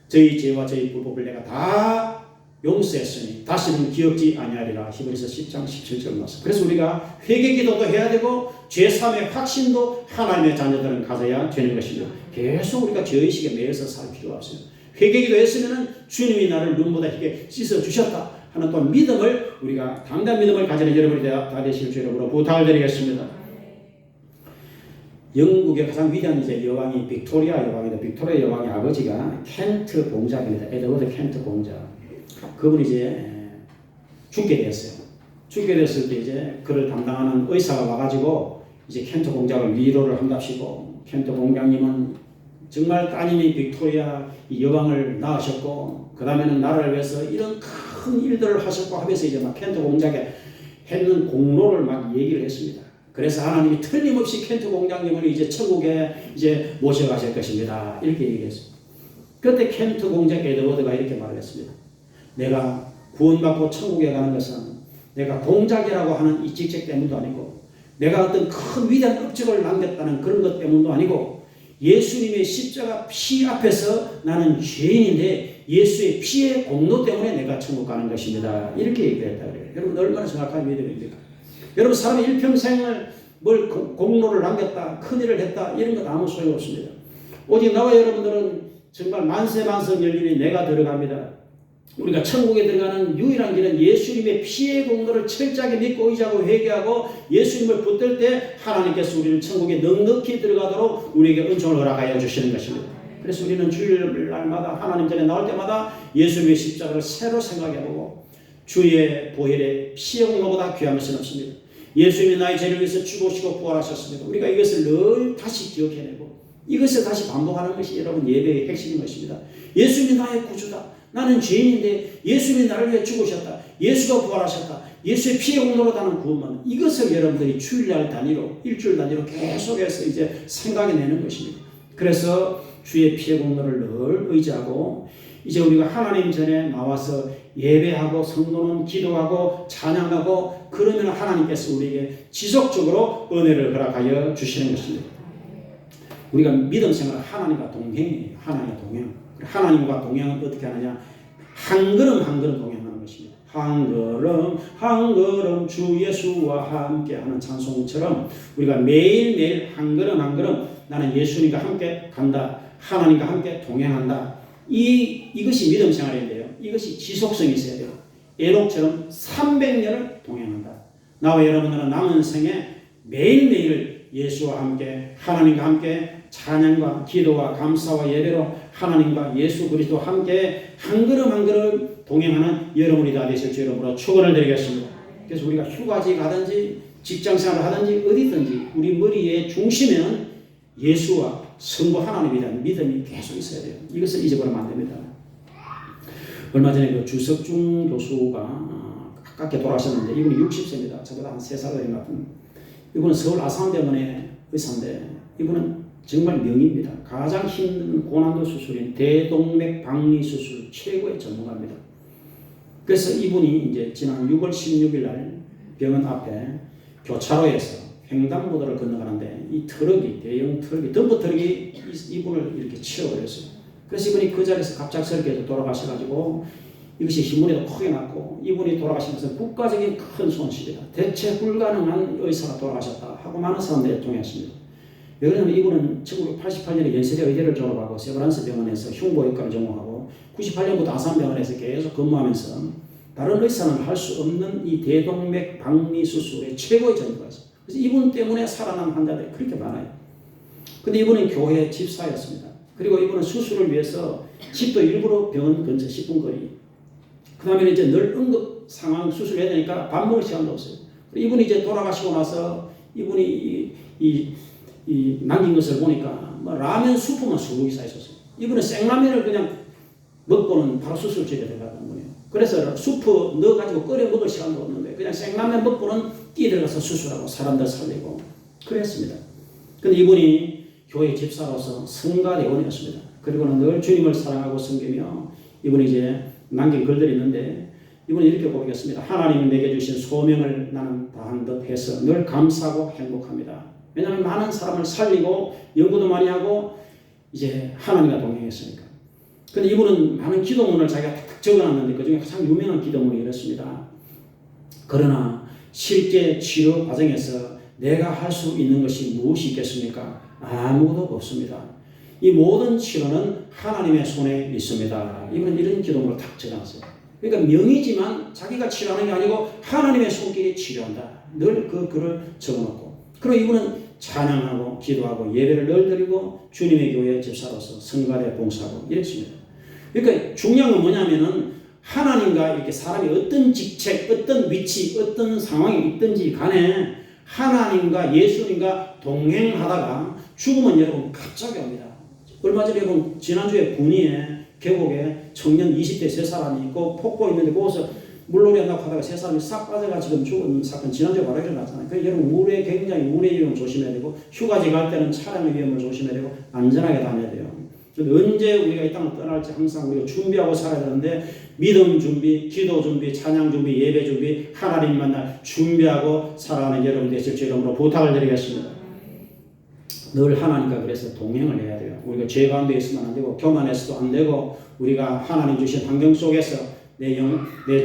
저희 죄와 저희 불법을 내가 다 용서했으니 다시는 기억지 아니하리라. 히브리서 10장 17절 말씀. 그래서 우리가 회개기도도 해야 되고 죄사함의 확신도 하나님의 자녀들은 가져야 되는 것이죠. 계속 우리가 죄의식에 매여서 살 필요가 없어요. 회개기도 했으면 주님이 나를 눈보다 희게 씻어주셨다 하는 또 믿음을 우리가 당대한 믿음을 가지는 여러분이 다 되실 줄 여러분으로 부탁을 드리겠습니다. 영국의 가장 위대한 이제 여왕이 빅토리아 여왕인데 빅토리아 여왕의 아버지가 켄트 공작입니다. 에드워드 켄트 공작. 그분이 이제 죽게 됐어요. 죽게 됐을 때 이제 그를 담당하는 의사가 와가지고 이제 켄트 공작을 위로를 한답시고 켄트 공작님은 정말 따님이 빅토리아 이 여왕을 낳으셨고 그 다음에는 나라를 위해서 이런 큰 일들을 하셨고 하면서 이제 막 켄트 공작에 했는 공로를 막 얘기를 했습니다. 그래서 하나님이 틀림없이 켄트 공장님을 이제 천국에 이제 모셔가실 것입니다. 이렇게 얘기했습니다. 그때 켄트 공장 에드워드가 이렇게 말을 했습니다. 내가 구원받고 천국에 가는 것은 내가 공작이라고 하는 이 직책 때문도 아니고 내가 어떤 큰 위대한 업적을 남겼다는 그런 것 때문도 아니고 예수님의 십자가 피 앞에서 나는 죄인인데 예수의 피의 공로 때문에 내가 천국 가는 것입니다. 이렇게 얘기했다 그래요. 여러분 얼마나 정확한 믿음입니까? 여러분 사람이 일평생을 뭘 공로를 남겼다 큰일을 했다 이런 것 아무 소용없습니다. 오직 나와 여러분들은 정말 만세만성 열림이 내가 들어갑니다. 우리가 천국에 들어가는 유일한 길은 예수님의 피의 공로를 철저하게 믿고 의지하고 회개하고 예수님을 붙들 때 하나님께서 우리를 천국에 넉넉히 들어가도록 우리에게 은총을 허락하여 주시는 것입니다. 그래서 우리는 주일날마다 하나님 전에 나올 때마다 예수님의 십자가를 새로 생각해보고 주의 보혈의 피의 공로보다 귀한 것은 없습니다. 예수님이 나의 죄를 위해서 죽으시고 부활하셨습니다. 우리가 이것을 늘 다시 기억해내고 이것을 다시 반복하는 것이 여러분 예배의 핵심인 것입니다. 예수님이 나의 구주다. 나는 죄인인데 예수님이 나를 위해 죽으셨다. 예수가 부활하셨다. 예수의 피의 공로로 나는 구원받는 이것을 여러분들이 주일날 단위로 일주일 단위로 계속해서 이제 생각해내는 것입니다. 그래서 주의 피의 공로를 늘 의지하고 이제 우리가 하나님 전에 나와서 예배하고 성도는 기도하고 찬양하고 그러면 하나님께서 우리에게 지속적으로 은혜를 허락하여 주시는 것입니다. 우리가 믿음 생활은 하나님과 동행이에요. 하나님과 동행. 하나님과 동행은 어떻게 하느냐? 한 걸음 한 걸음 동행하는 것입니다. 한 걸음 한 걸음 주 예수와 함께 하는 찬송처럼 우리가 매일매일 한 걸음 한 걸음 나는 예수님과 함께 간다. 하나님과 함께 동행한다. 이것이 믿음 생활인데요. 이것이 지속성이 있어야 돼요. 에녹처럼 300년을 동행한다. 나와 여러분들은 남은 생에 매일매일 예수와 함께 하나님과 함께 찬양과 기도와 감사와 예배로 하나님과 예수 그리스도와 함께 한 걸음 한 걸음 동행하는 여러분이 다 되실 주 여러분으로 축원을 드리겠습니다. 그래서 우리가 휴가지 가든지 직장생활을 하든지 어디든지 우리 머리의 중심에는 예수와 성부 하나님이라는 믿음이 계속 있어야 돼요. 이것을 잊어버리면 안 됩니다. 얼마 전에 그 주석중 교수가 가깝게 돌아가셨는데 이분이 60세입니다. 저보다 한 3살 어린 것 같은. 이분은 서울 아산병원의 의사인데 이분은 정말 명의입니다. 가장 힘든 고난도 수술인 대동맥 박리 수술 최고의 전문가입니다. 그래서 이분이 이제 지난 6월 16일 날 병원 앞에 교차로에서 횡단보도를 건너가는데 이 트럭이 대형 트럭이 덤프 트럭이 이분을 이렇게 치워버렸어요. 그래서 이분이 그 자리에서 갑작스럽게 돌아가셔가지고 이것이 신문에도 크게 났고 이분이 돌아가신 것은 국가적인 큰 손실이다. 대체 불가능한 의사가 돌아가셨다 하고 많은 사람들이 동의했습니다. 왜 그러냐면 이분은 1988년에 연세대 의대를 졸업하고 세브란스 병원에서 흉부외과를 전공하고 98년부터 아산병원에서 계속 근무하면서 다른 의사는 할 수 없는 이 대동맥 박리 수술의 최고의 전문가였어요. 그래서 이분 때문에 살아난 환자들이 그렇게 많아요. 근데 이분은 교회 집사였습니다. 그리고 이분은 수술을 위해서 집도 일부러 병원 근처 10분 거리. 그 다음에 이제 늘 응급 상황 수술해야 되니까 밥 먹을 시간도 없어요. 이분이 이제 돌아가시고 나서 이분이 이 남긴 것을 보니까 뭐 라면 수프만 수북이 쌓여 있었어요. 이분은 생라면을 그냥 먹고는 바로 수술실에 들어가는 거예요. 그래서 수프 넣어가지고 끓여 먹을 시간도 없는데 그냥 생라면 먹고는 뛰어들어가서 수술하고 사람들 살리고 그랬습니다. 근데 이분이 교회 집사로서 성가대원이었습니다. 그리고는 늘 주님을 사랑하고 섬기며 이분이 이제 남긴 글들이 있는데 이분이 이렇게 고백했습니다. 하나님이 내게 주신 소명을 나는 다한 듯 해서 늘 감사하고 행복합니다. 왜냐하면 많은 사람을 살리고 연구도 많이 하고 이제 하나님과 동행했으니까. 근데 이분은 많은 기도문을 자기가 탁탁 적어놨는데 그중에 가장 유명한 기도문이 이렇습니다. 그러나 실제 치료 과정에서 내가 할 수 있는 것이 무엇이 있겠습니까? 아무것도 없습니다. 이 모든 치료는 하나님의 손에 있습니다. 이분은 이런 기도문을 탁 적어놨어요. 그러니까 명의지만 자기가 치료하는 게 아니고 하나님의 손길이 치료한다. 늘 그 글을 적어놓고. 그리고 이분은 찬양하고 기도하고 예배를 늘 드리고 주님의 교회 집사로서 성가대 봉사하고 이랬습니다. 그러니까 중요한 건 뭐냐면은 하나님과 이렇게 사람이 어떤 직책, 어떤 위치, 어떤 상황에 있든지 간에 하나님과 예수님과 동행하다가 죽으면 여러분 갑자기 옵니다. 얼마 전에 여러분 지난주에 군위에 계곡에 청년 20대 3사람이 있고 폭포 있는데 거기서 물놀이 한다고 하다가 3사람이 싹 빠져가 지금 죽은 사건 지난주에 바로 일어났잖아요. 그래서 여러분 물에 굉장히 물의 위험 조심해야 되고 휴가지 갈 때는 차량의 위험을 조심해야 되고 안전하게 다녀야 돼요. 언제 우리가 이 땅을 떠날지 항상 우리가 준비하고 살아야 되는데 믿음 준비, 기도 준비, 찬양 준비, 예배 준비, 하나님 만날 준비하고 살아가는 여러분 되실 주 이름으로 부탁을 드리겠습니다. 늘 하나님과 그래서 동행을 해야 돼요. 우리가 죄 가운데 있으면 안 되고 교만해서도 안 되고 우리가 하나님 주신 환경 속에서 내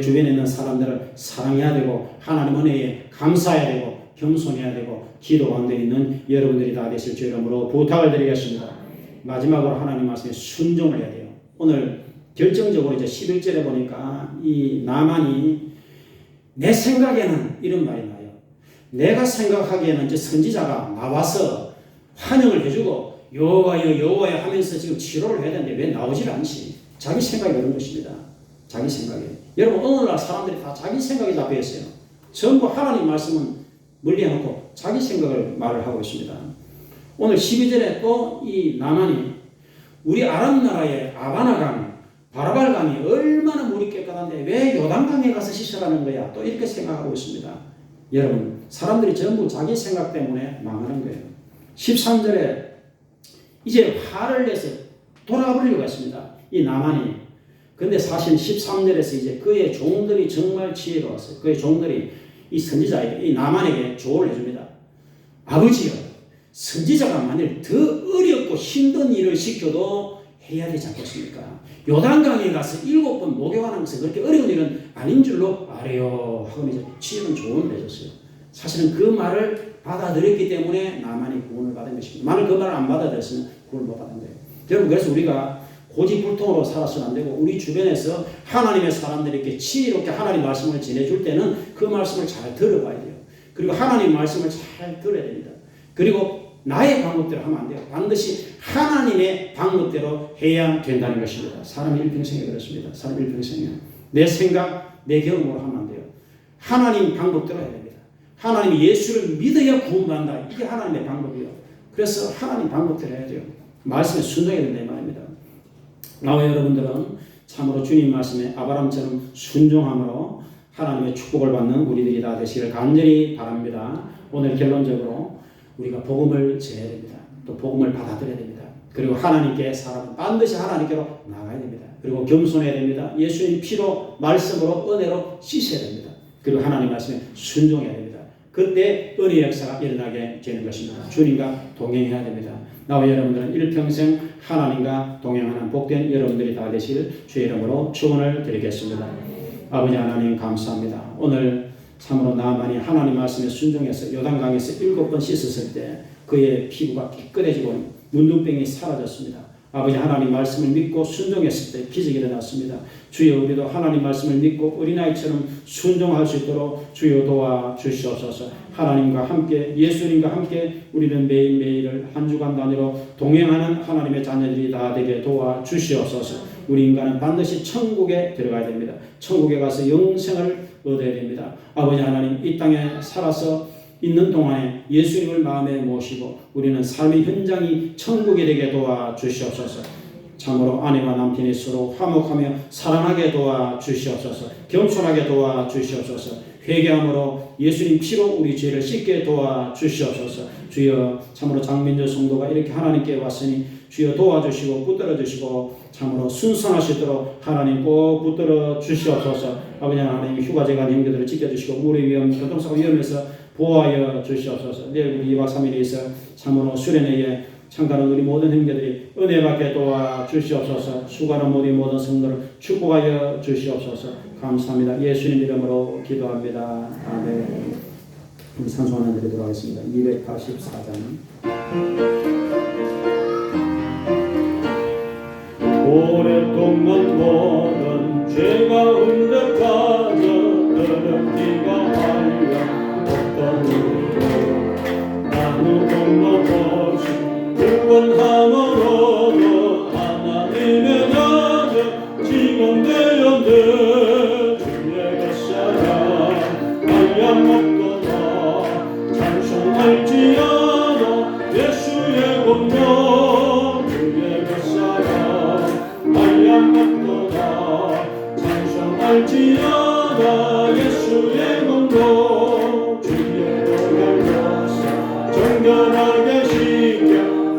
주변에 있는 사람들을 사랑해야 되고 하나님 은혜에 감사해야 되고 겸손해야 되고 기도 가운데 있는 여러분들이 다 되실 주 이름으로 부탁을 드리겠습니다. 마지막으로 하나님 말씀에 순종을 해야 돼요. 오늘 결정적으로 이제 11절에 보니까 이 나만이 내 생각에는 이런 말이 나요. 내가 생각하기에는 이제 선지자가 나와서 환영을 해주고 여호와여 여호와여 하면서 지금 치료를 해야 되는데 왜 나오질 않지? 자기 생각이 그런 것입니다. 자기 생각에. 여러분 오늘날 사람들이 다 자기 생각에 잡혀 있어요. 전부 하나님 말씀은 멀리 해놓고 자기 생각을 말을 하고 있습니다. 오늘 12절에 또 이 나만이 우리 아람 나라의 아바나강, 바라발강이 얼마나 물이 깨끗한데 왜 요단강에 가서 씻으라는 거야? 또 이렇게 생각하고 있습니다. 여러분 사람들이 전부 자기 생각 때문에 망하는 거예요. 13절에 이제 화를 내서 돌아버리려고 했습니다. 이 나만이. 근데 사실 13절에서 이제 그의 종들이 정말 지혜로웠어요. 그의 종들이 이 선지자에게, 이 나만에게 조언을 해줍니다. 아버지여, 선지자가 만일 더 어렵고 힘든 일을 시켜도 해야 되지 않겠습니까? 요단강에 가서 7번 목욕하는 것은 그렇게 어려운 일은 아닌 줄로 알아요. 하고 이제 지혜로운 조언을 해줬어요. 사실은 그 말을 받아들였기 때문에 나만이 구원을 받은 것입니다. 만일 그 말을 안 받아들였으면 구원을 못 받은 거예요. 여러분 그래서 우리가 고집불통으로 살아서는 안 되고 우리 주변에서 하나님의 사람들이 이렇게 지혜롭게 하나님 말씀을 전해줄 때는 그 말씀을 잘 들어봐야 돼요. 그리고 하나님 말씀을 잘 들어야 됩니다. 그리고 나의 방법대로 하면 안 돼요. 반드시 하나님의 방법대로 해야 된다는 것입니다. 사람 일평생에 그렇습니다. 사람 일평생에 내 생각, 내 경험으로 하면 안 돼요. 하나님 방법대로 해야 됩니다. 하나님이 예수를 믿어야 구원받는다. 이게 하나님의 방법이에요. 그래서 하나님 방법대로 해야 돼요. 말씀에 순종해야 된다 이 말입니다. 나와 여러분들은 참으로 주님 말씀에 아브라함처럼 순종함으로 하나님의 축복을 받는 우리들이 다 되시기를 간절히 바랍니다. 오늘 결론적으로 우리가 복음을 전해야 됩니다. 또 복음을 받아들여야 됩니다. 그리고 하나님께 사람은 반드시 하나님께로 나가야 됩니다. 그리고 겸손해야 됩니다. 예수님 피로 말씀으로 은혜로 씻어야 됩니다. 그리고 하나님 말씀에 순종해야 됩니다. 그때 은혜의 역사가 일어나게 되는 것입니다. 주님과 동행해야 됩니다. 나와 여러분들은 일평생 하나님과 동행하는 복된 여러분들이 다 되실 주의 이름으로 축원을 드리겠습니다. 아버지 하나님 감사합니다. 오늘 참으로 나만이 하나님 말씀에 순종해서 요단강에서 7번 씻었을 때 그의 피부가 깨끗해지고 문둥병이 사라졌습니다. 아버지 하나님 말씀을 믿고 순종했을 때 기적이 일어났습니다. 주여 우리도 하나님 말씀을 믿고 어린아이처럼 순종할 수 있도록 주여 도와주시옵소서. 하나님과 함께 예수님과 함께 우리는 매일매일을 한 주간 단위로 동행하는 하나님의 자녀들이 다 되게 도와주시옵소서. 우리 인간은 반드시 천국에 들어가야 됩니다. 천국에 가서 영생을 얻어야 됩니다. 아버지 하나님 이 땅에 살아서 있는 동안에 예수님을 마음에 모시고 우리는 삶의 현장이 천국이 되게 도와주시옵소서. 참으로 아내와 남편이 서로 화목하며 사랑하게 도와주시옵소서. 겸손하게 도와주시옵소서. 회개함으로 예수님 피로 우리 죄를 씻게 도와주시옵소서. 주여 참으로 장민주 성도가 이렇게 하나님께 왔으니 주여 도와주시고 붙들어 주시고 참으로 순성할 수 있도록 하나님 꼭 붙들어 주시옵소서. 아버지 하나님 휴가제 간 형제들을 지켜주시고 우리 위험 교통사고 위험에서 보호하여 주시옵소서. 내일 우리 2박 3일에 있어 참으로 수련회에 참가하는 우리 모든 형제들이 은혜 받게 도와주시옵소서. 수고하는 모든 성도를 축복하여 주시옵소서. 감사합니다. 예수님 이름으로 기도합니다. 아멘. 우리 찬송 하나 드리도록 하겠습니다. 284장. 오랫동안 모든 죄 가운데 빠져드는 네가 알라 어떤 일이요 아무것도 없이 구원함으로도 하나님의 자녀 지금 되었네. 주의 것사랑 말량없도다 찬송할지어다 예수의 공로 주의 것사랑 말량없도다 찬송할지어다 예수의 공로 주의 도를 벗어 정결하게 지켜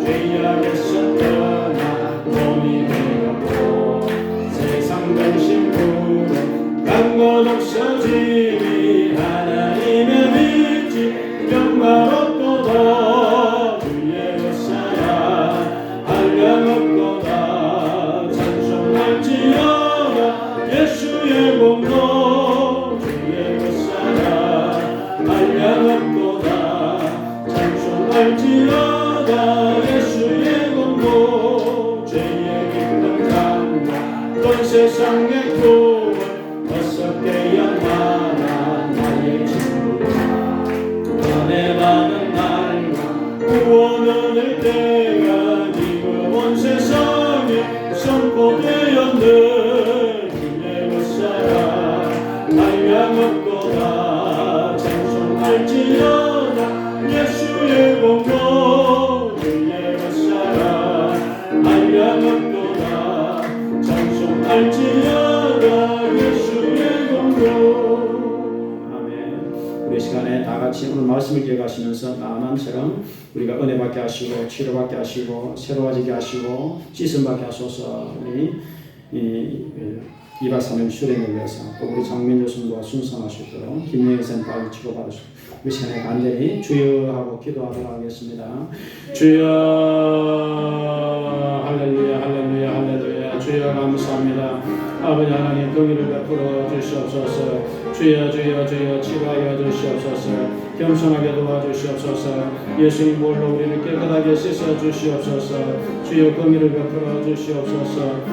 죄악에서 떠나 몸이 되었고 세상 근심으로 강건 없어지니 하나님의 빛이 영광없도다 주의 것사랑 한량없도다 찬송할지어다 예수의 공로 주의 것사랑 한량없도다 찬송할지어다 예수의 공로 죄의 깊은 강과 온 세상의 구원 어떻게야 나라 나의 친구야 은혜 받은 날과 구원 얻을 때가 지금 온 세상에 선포되었네. 주의 것사랑 한량없도다 찬송할지어다 예수의 공로 주의 것사랑 한량없도다 찬송할지어다 예수의 공로. 아멘. 우리 시간에 다 같이 오늘 말씀을 기억하시면서 나만처럼 우리가 은혜 받게 하시고 치료 받게 하시고 새로워지게 하시고 씻음 받게 하소서. 우리 2박 3일 수련을 위해서 또 우리 장민주 성도가 순성하시도록 김영희 선생님 치료받으시고 우리 시간에 간절히 주여 하고 기도하도록 하겠습니다. 주여 할렐루야 할렐루야 할렐루야. 주여 감사합니다. 아버지 하나님 긍휼을 베풀어 주시옵소서. 주여 주여 주여 치료하여 주시옵소서. 겸손하게 도와주시옵소서. 예수님 볼로 우리를 깨끗하게 씻어 주시옵소서. 주여 긍휼을 베풀어 주시옵소서.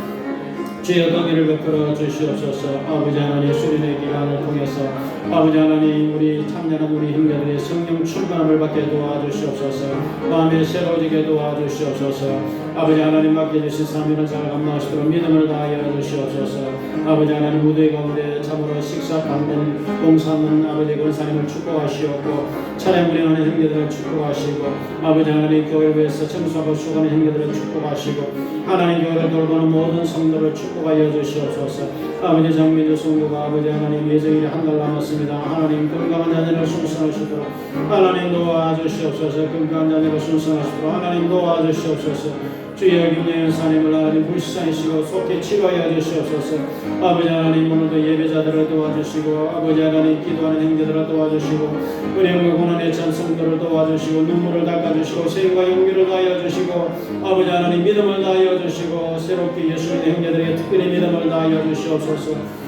주여 거기를 베풀어 주시옵소서. 아버지 하나님 수련의 기간을 통해서 아버지 하나님 우리 참여하는 우리 형제들의 성령 충만함을 받게 도와주시옵소서. 마음에 새로워지게 도와주시옵소서. 아버지 하나님 맡겨주신 사명을 잘 감당하시도록 믿음을 다하여 주시옵소서. 아버지 하나님 무대 가운데 참으로 식사 받는 봉사하는 아버지 권사님을 축복하시옵고 차량 운행하는 형제들을 축복하시고 아버지 하나님 교회를 위해서 청소하고 수고하는 형제들을 축복하시고 하나님 교회를 돌보는 모든 성도를 축복하여 주시옵소서. 아버지 장민주 성도가 아버지 하나님 예정일이 한 달 남았습니다. 하나님 건강한 자녀를 순수하시도록 하나님 도와주시옵소서. 건강한 자녀를 순수하시도록 하나님 도와주시옵소서. 주여 김예현 사님을 하나님 불쌍히시고 속히 치료하여 주시옵소서. 아버지 하나님 오늘도 예배자들을 도와주시고 아버지 하나님 기도하는 형제들을 도와주시고 은혜와 고난의 참 성도를 도와주시고 눈물을 닦아주시고 세임과 용기를 다하여 주시고 아버지 하나님 믿음을 다하여 주시고 새롭게 예수님의 형제들에게 특별히 믿음을 다하여 주시옵소서.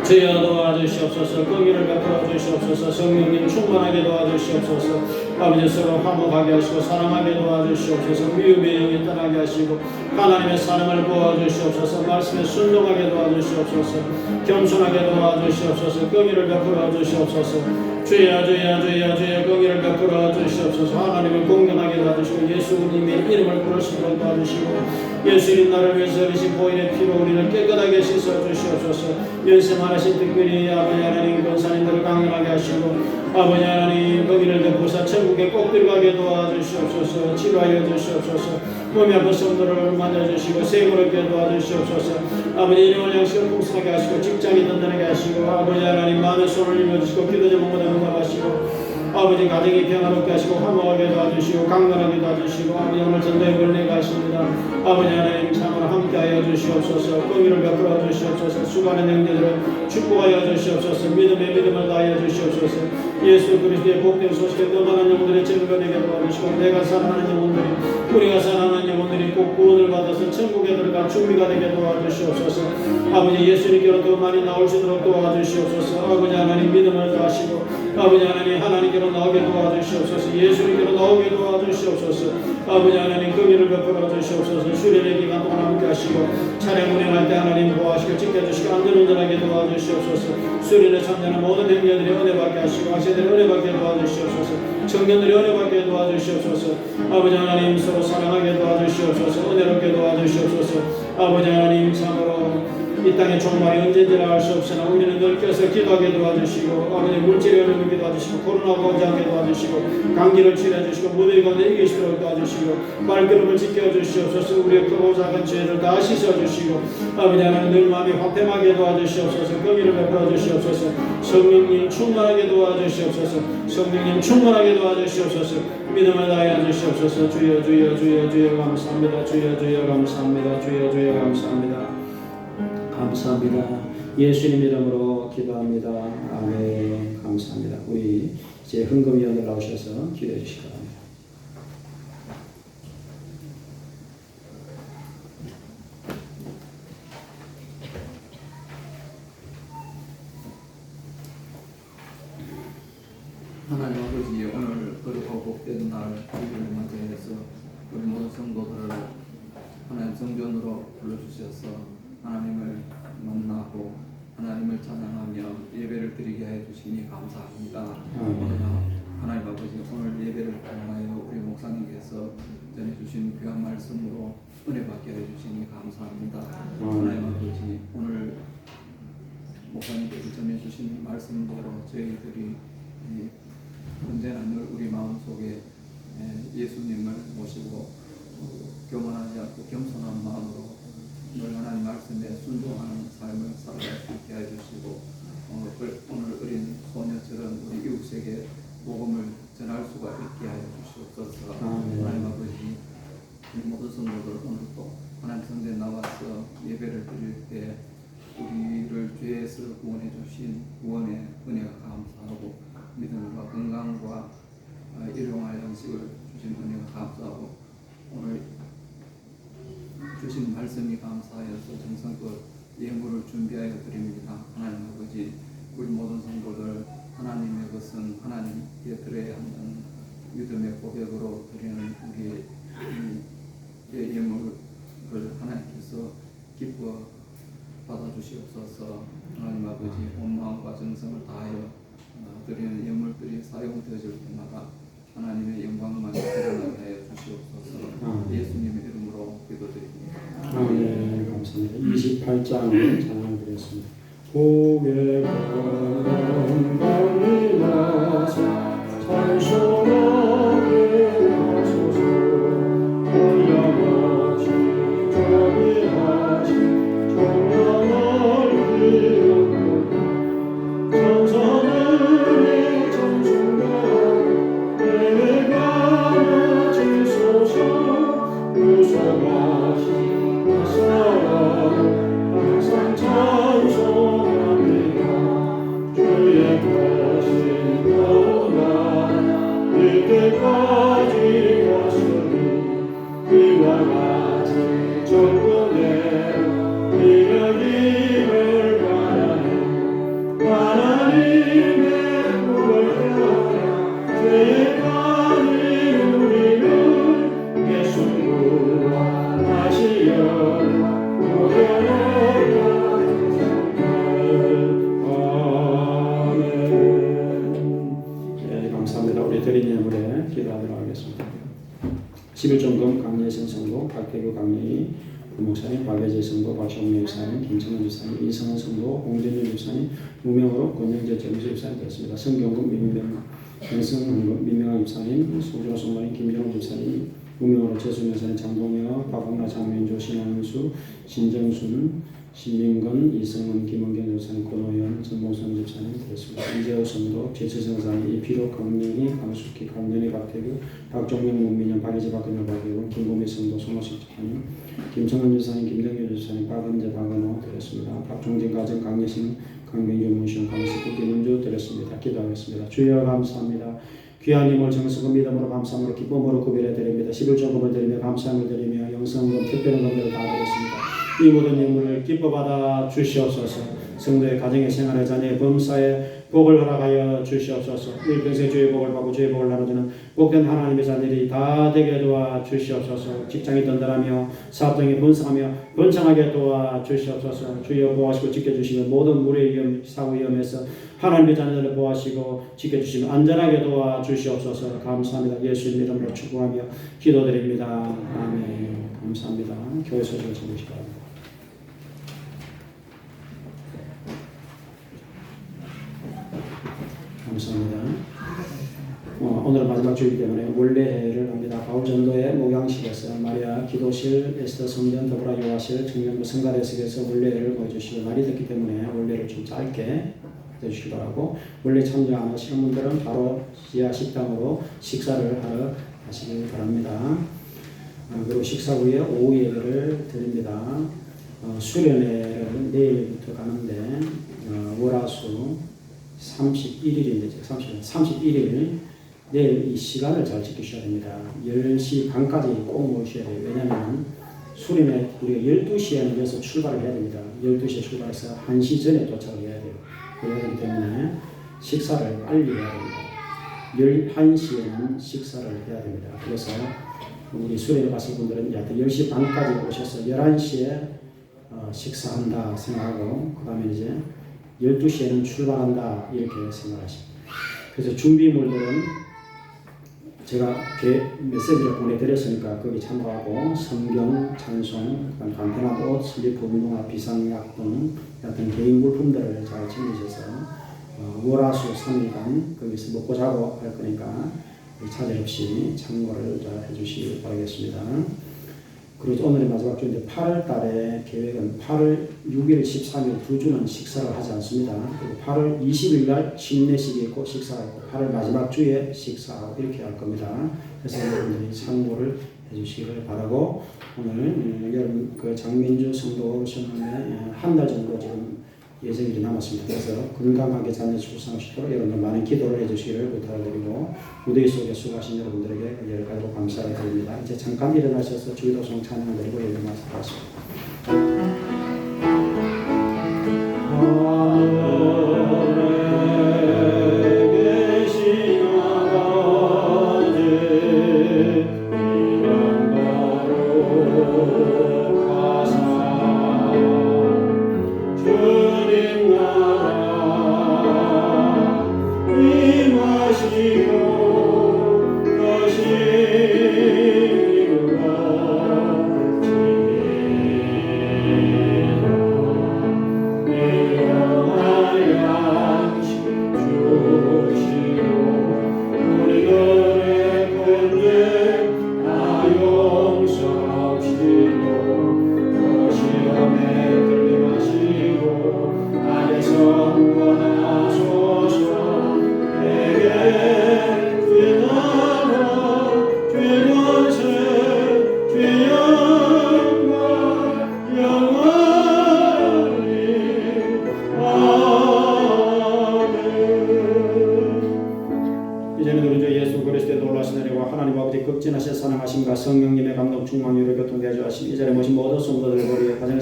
주여 도와주시옵소서. 긍휼을 베풀어 주시옵소서. 성령님 충만하게 도와주시옵소서. 아버지 서로 화목하게 하시고 사랑하게 도와주시옵소서. 미움의 영이 떠나게 하시고 하나님의 사랑을 부어주시옵소서. 말씀에 순종하게 도와주시옵소서. 겸손하게 도와주시옵소서. 긍휼을 베풀어 주시옵소서. 주여 주여 주여 주여 긍휼을 베풀어 주시옵소서. 하나님을 공경하게 도와주시고 예수님의 이름을 부르시도록 도와주시고 예수님 나를 위해서 흘리신 보혈의 피로 우리를 깨끗하게 씻어 주시옵소서. 연세 많으신 특별히 아버지 하나님 권사님들을 강건하게 하시고 아버지 하나님 거기를 베푸사 천국에 꼭 들어가게 도와주시옵소서. 치료하여 주시옵소서. 몸이 아픈 성도를 만나주시고 세고롭게 도와주시옵소서. 아버지 일용할 양식을 풍성하게 하시고 직장이 든든하게 하시고 아버지 하나님 마음의 손을 일러주시고 기도 제목마다 응답하시고 아버지 가정이 평화롭게 하시고 화목하게 도와주시고 강건하게 도와주시고 아버지 오늘 전도의 권리가 하십니다. 아버지 하나님 참으로 함께하여 주시옵소서. 긍휼을 베풀어 주시옵소서. 수고하는 형제들을 축복하여 주시옵소서. 믿음의 믿음을 다하여 주시옵소서. 예수 그리스도의 복된 소식에 떠나는 영혼들의 증거가 되게 도와주시고 내가 사랑하는 영혼들이 우리가 사랑하는 영혼들이 꼭 구원을 받아서 천국에 들어갈 준비가 되게 도와주시옵소서. 아버지 예수님께로 더 많이 나올 수 있도록 도와주시옵소서. 아버지 하나님 믿음을 다하시고 아버지 하나님 하나님께로 나오게 도와주시옵소서. 예수님께로 나오게 도와주시옵소서. 아버지 하나님 긍휼을 베풀어 주시옵소서. 수련의 기간 동안 함께 하시고 차량 운행할 때 하나님 보호하시고 지켜주시고 안전운전하게 도와주시옵소서. 수련에 참여하는 모든 형제들이 은혜 받게 하시고 학생들이 은혜 받게 도와주시옵소서. 청년들이 은혜 받게 도와주시옵소서. 아버지 하나님 서로 사랑하게 도와주시옵소서. 은혜롭게 도와주시옵소서. 아버지 하나님 참으로 이 땅의 종말이 언제인지는 알 수 없으나 우리는 늘 껴서 기도하게 도와주시고 아버지 물질의 어려움을 도와주시고 코로나가 오지 않게 도와주시고 감기를 치료해주시고 무더위 가운데 이기시도록 도와주시고 발걸음을 지켜주시옵소서. 우리의 크고 작은 죄를 다 씻어주시고 아버지 하나님 늘 마음이 화평하게 도와주시옵소서. 긍휼을 베풀어 주시옵소서. 성령님 충만하게 도와주시옵소서. 성령님 충만하게 도와주시옵소서. 믿음을 다하여 주시옵소서. 주여 주여 주여 주여 감사합니다. 주여 주여 감사합니다. 주여 주여 감사합니다. 감사합니다. 예수님 이름으로 기도합니다. 아멘. 감사합니다. 우리 이제 흥금위원들 나오셔서 기도해 주시기 바랍니다. 하나님 아버지 오늘 거룩하고 복된 날 주기를 맞이해서 우리 모든 성도들을 하나님 성전으로 불러주셔서 하나님을 만나고 하나님을 찬양하며 예배를 드리게 해 주시니 감사합니다. 오늘 하나님 아버지 오늘 예배를 통하여 우리 목사님께서 전해주신 귀한 말씀으로 은혜 받게 해 주시니 감사합니다. 하나님 아버지 오늘 목사님께서 전해주신 말씀대로 저희들이 언제나 늘 우리 마음속에 예수님을 모시고 교만하지 않고 겸손한 마음으로 늘 하나님 말씀에 순종하는 삶을 살아갈 수 있게 해주시고 오늘 어린 소녀처럼 우리 이웃에게 복음을 전할 수가 있게 하여 주시옵소서. 하나님 아버지 우리 모든 성도들 오늘 또 하나님 성전에 나와서 예배를 드릴 때 우리를 죄에서 구원해 주신 구원의 은혜가 감사하고 믿음과 건강과 일용할 양식을 주신 은혜가 감사하고 오늘 주신 말씀이 감사하여서 정성껏 예물을 준비하여 드립니다. 하나님 아버지 우리 모든 성도들 하나님의 것은 하나님께 드려야 한다는 믿음의 고백으로 드리는 우리의 예물을 하나님께서 기뻐 받아주시옵소서. 하나님 아버지 온 마음과 정성을 다하여 드리는 예물들이 사용되어질 때마다 하나님의 영광만 드러나게 하여 주시옵소서. 예수님의 이름으로 기도드립니다. 네, 감사합니다. 28장을 찬양드렸습니다. 고개 건강이 나서 찬송하게 하소서. 올라가시 자비하시 정령을 기억하고 천사들이 찬송하고 내게 가르치소서. 무서워하시 항상 찬송합니다. 주의 것이 떠나 이때까지 왔으니 이와 같이 정권대로 이르기를 바라네. 하나님의 복을 향하여 죄의 간이 누리는 예수님과 하시여 감사합니다. 우리 드린 예물에 기도하도록 하겠습니다. 11종금 강예선 성도, 박태규 강예희 부목사님, 박예재 성도, 박정미 집사님, 김청원 집사님, 이성원 성도, 홍진일 집사님, 무명으로 권영재 정수 집사님 되었습니다. 성경금 민명, 현성금 민명학 집사님, 소주호 성모님, 김정원 집사님, 무명으로 재수 여사님, 장동혁, 박홍라, 장민조, 신한수, 신정순, 신민건, 이성은, 김원경 집사님, 권호연, 전봉선 집사님 되었습니다. 이재호 성도, 제철성 사님, 이피로, 강명희, 강숙희, 강연희, 박태규, 박종명, 문민현, 박희재, 박근효, 박혜원, 김고미 성도, 송호식 집사님, 김청원 집사님, 김정일 집사님, 박은재, 박은호 되었습니다. 박종진 가정, 강예신, 강민규, 문시영, 강식구, 김은주 되었습니다. 기도하겠습니다. 주여 감사합니다. 귀한 힘을 정성과 믿음으로 감사함으로 기쁨으로 구별해 드립니다. 11조금을 드리며 감사함을 드리며 영성금 특별한 금액을 다 드렸습니다. 이 모든 예물을 기뻐 받아 주시옵소서. 성도의 가정의 생활의 자녀의 범사에 복을 허락하여 주시옵소서. 일평생 주의 복을 받고 주의 복을 나눠주는 복된 하나님의 자녀들이 다 되게 도와 주시옵소서. 직장이 든든하며 사업장이 번성하며 번창하게 도와 주시옵소서. 주여 보호하시고 지켜주시며 모든 물의 위험, 사고 위험에서 하나님의 자녀들을 보호하시고 지켜주시며 안전하게 도와 주시옵소서. 감사합니다. 예수님 이름으로 축복하며 기도드립니다. 아멘. 감사합니다. 교회 소식을 전하시기 바랍니다. 감사합니다. 오늘 마지막 주이기 때문에 원래를 합니다. 바울 전도의 목양식에서 마리아 기도실, 에스더 성전, 더불어 요하실, 청년부 성가대석에서 원래를 보여주시고 날이 됐기 때문에 원래를 좀 짧게 해주시기 바라고, 원래 참여 안 하시는 분들은 바로 지하 식당으로 식사를 하러 가시기 바랍니다. 그리고 식사 후에 오후 예배를 드립니다. 수련회를 내일부터 가는데 월화수 31일인데 31일 내일 이 시간을 잘 지키셔야 됩니다. 10시 반까지 꼭 모이셔야 돼요. 왜냐하면 수련회 우리가 12시에는 여기서 출발을 해야 됩니다. 12시에 출발해서 1시 전에 도착을 해야 돼요. 그렇기 때문에 식사를 빨리 해야 됩니다. 11시에는 식사를 해야 됩니다. 그래서 우리 수련회 가실 분들은 10시 반까지 오셔서 11시에 식사한다 생각하고, 그 다음에 이제 12시에는 출발한다 이렇게 생각하십니다. 그래서 준비물들은 제가 메시지를 보내드렸으니까 거기 참고하고, 성경, 찬송, 간편한 옷, 슬리퍼, 운동화, 비상약 등 같은 개인 물품들을 잘 챙기셔서 월화수 3일간 거기서 먹고 자고 할 거니까 차질 없이 참고를 해주시기 바라겠습니다. 그리고 오늘의 마지막 주인데 8월 달에 계획은 8월 6일, 13일 두 주는 식사를 하지 않습니다. 그리고 8월 20일 날 침례식이 있고 식사하고 8월 마지막 주에 식사하고 이렇게 할 겁니다. 그래서 여러분들이 참고를 해주시기를 바라고, 오늘 여러분 그 장민주 성도 오셨는데 한 달 정도 지금 예정일이 남았습니다. 그래서 건강하게 자녀 출산하시도록 여러분들 많은 기도를 해주시기를 부탁드리고, 무대 속에 수고하신 여러분들에게 은혜를 가지고 감사를 드립니다. 이제 잠깐 일어나셔서 주기도송 찬양을 드리고 예배 마치겠습니다.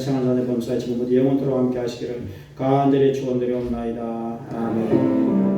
회생한 자의 범사에 지금부터 영원토록 함께 하시기를 간절히 축원드리옵나이다. 아멘.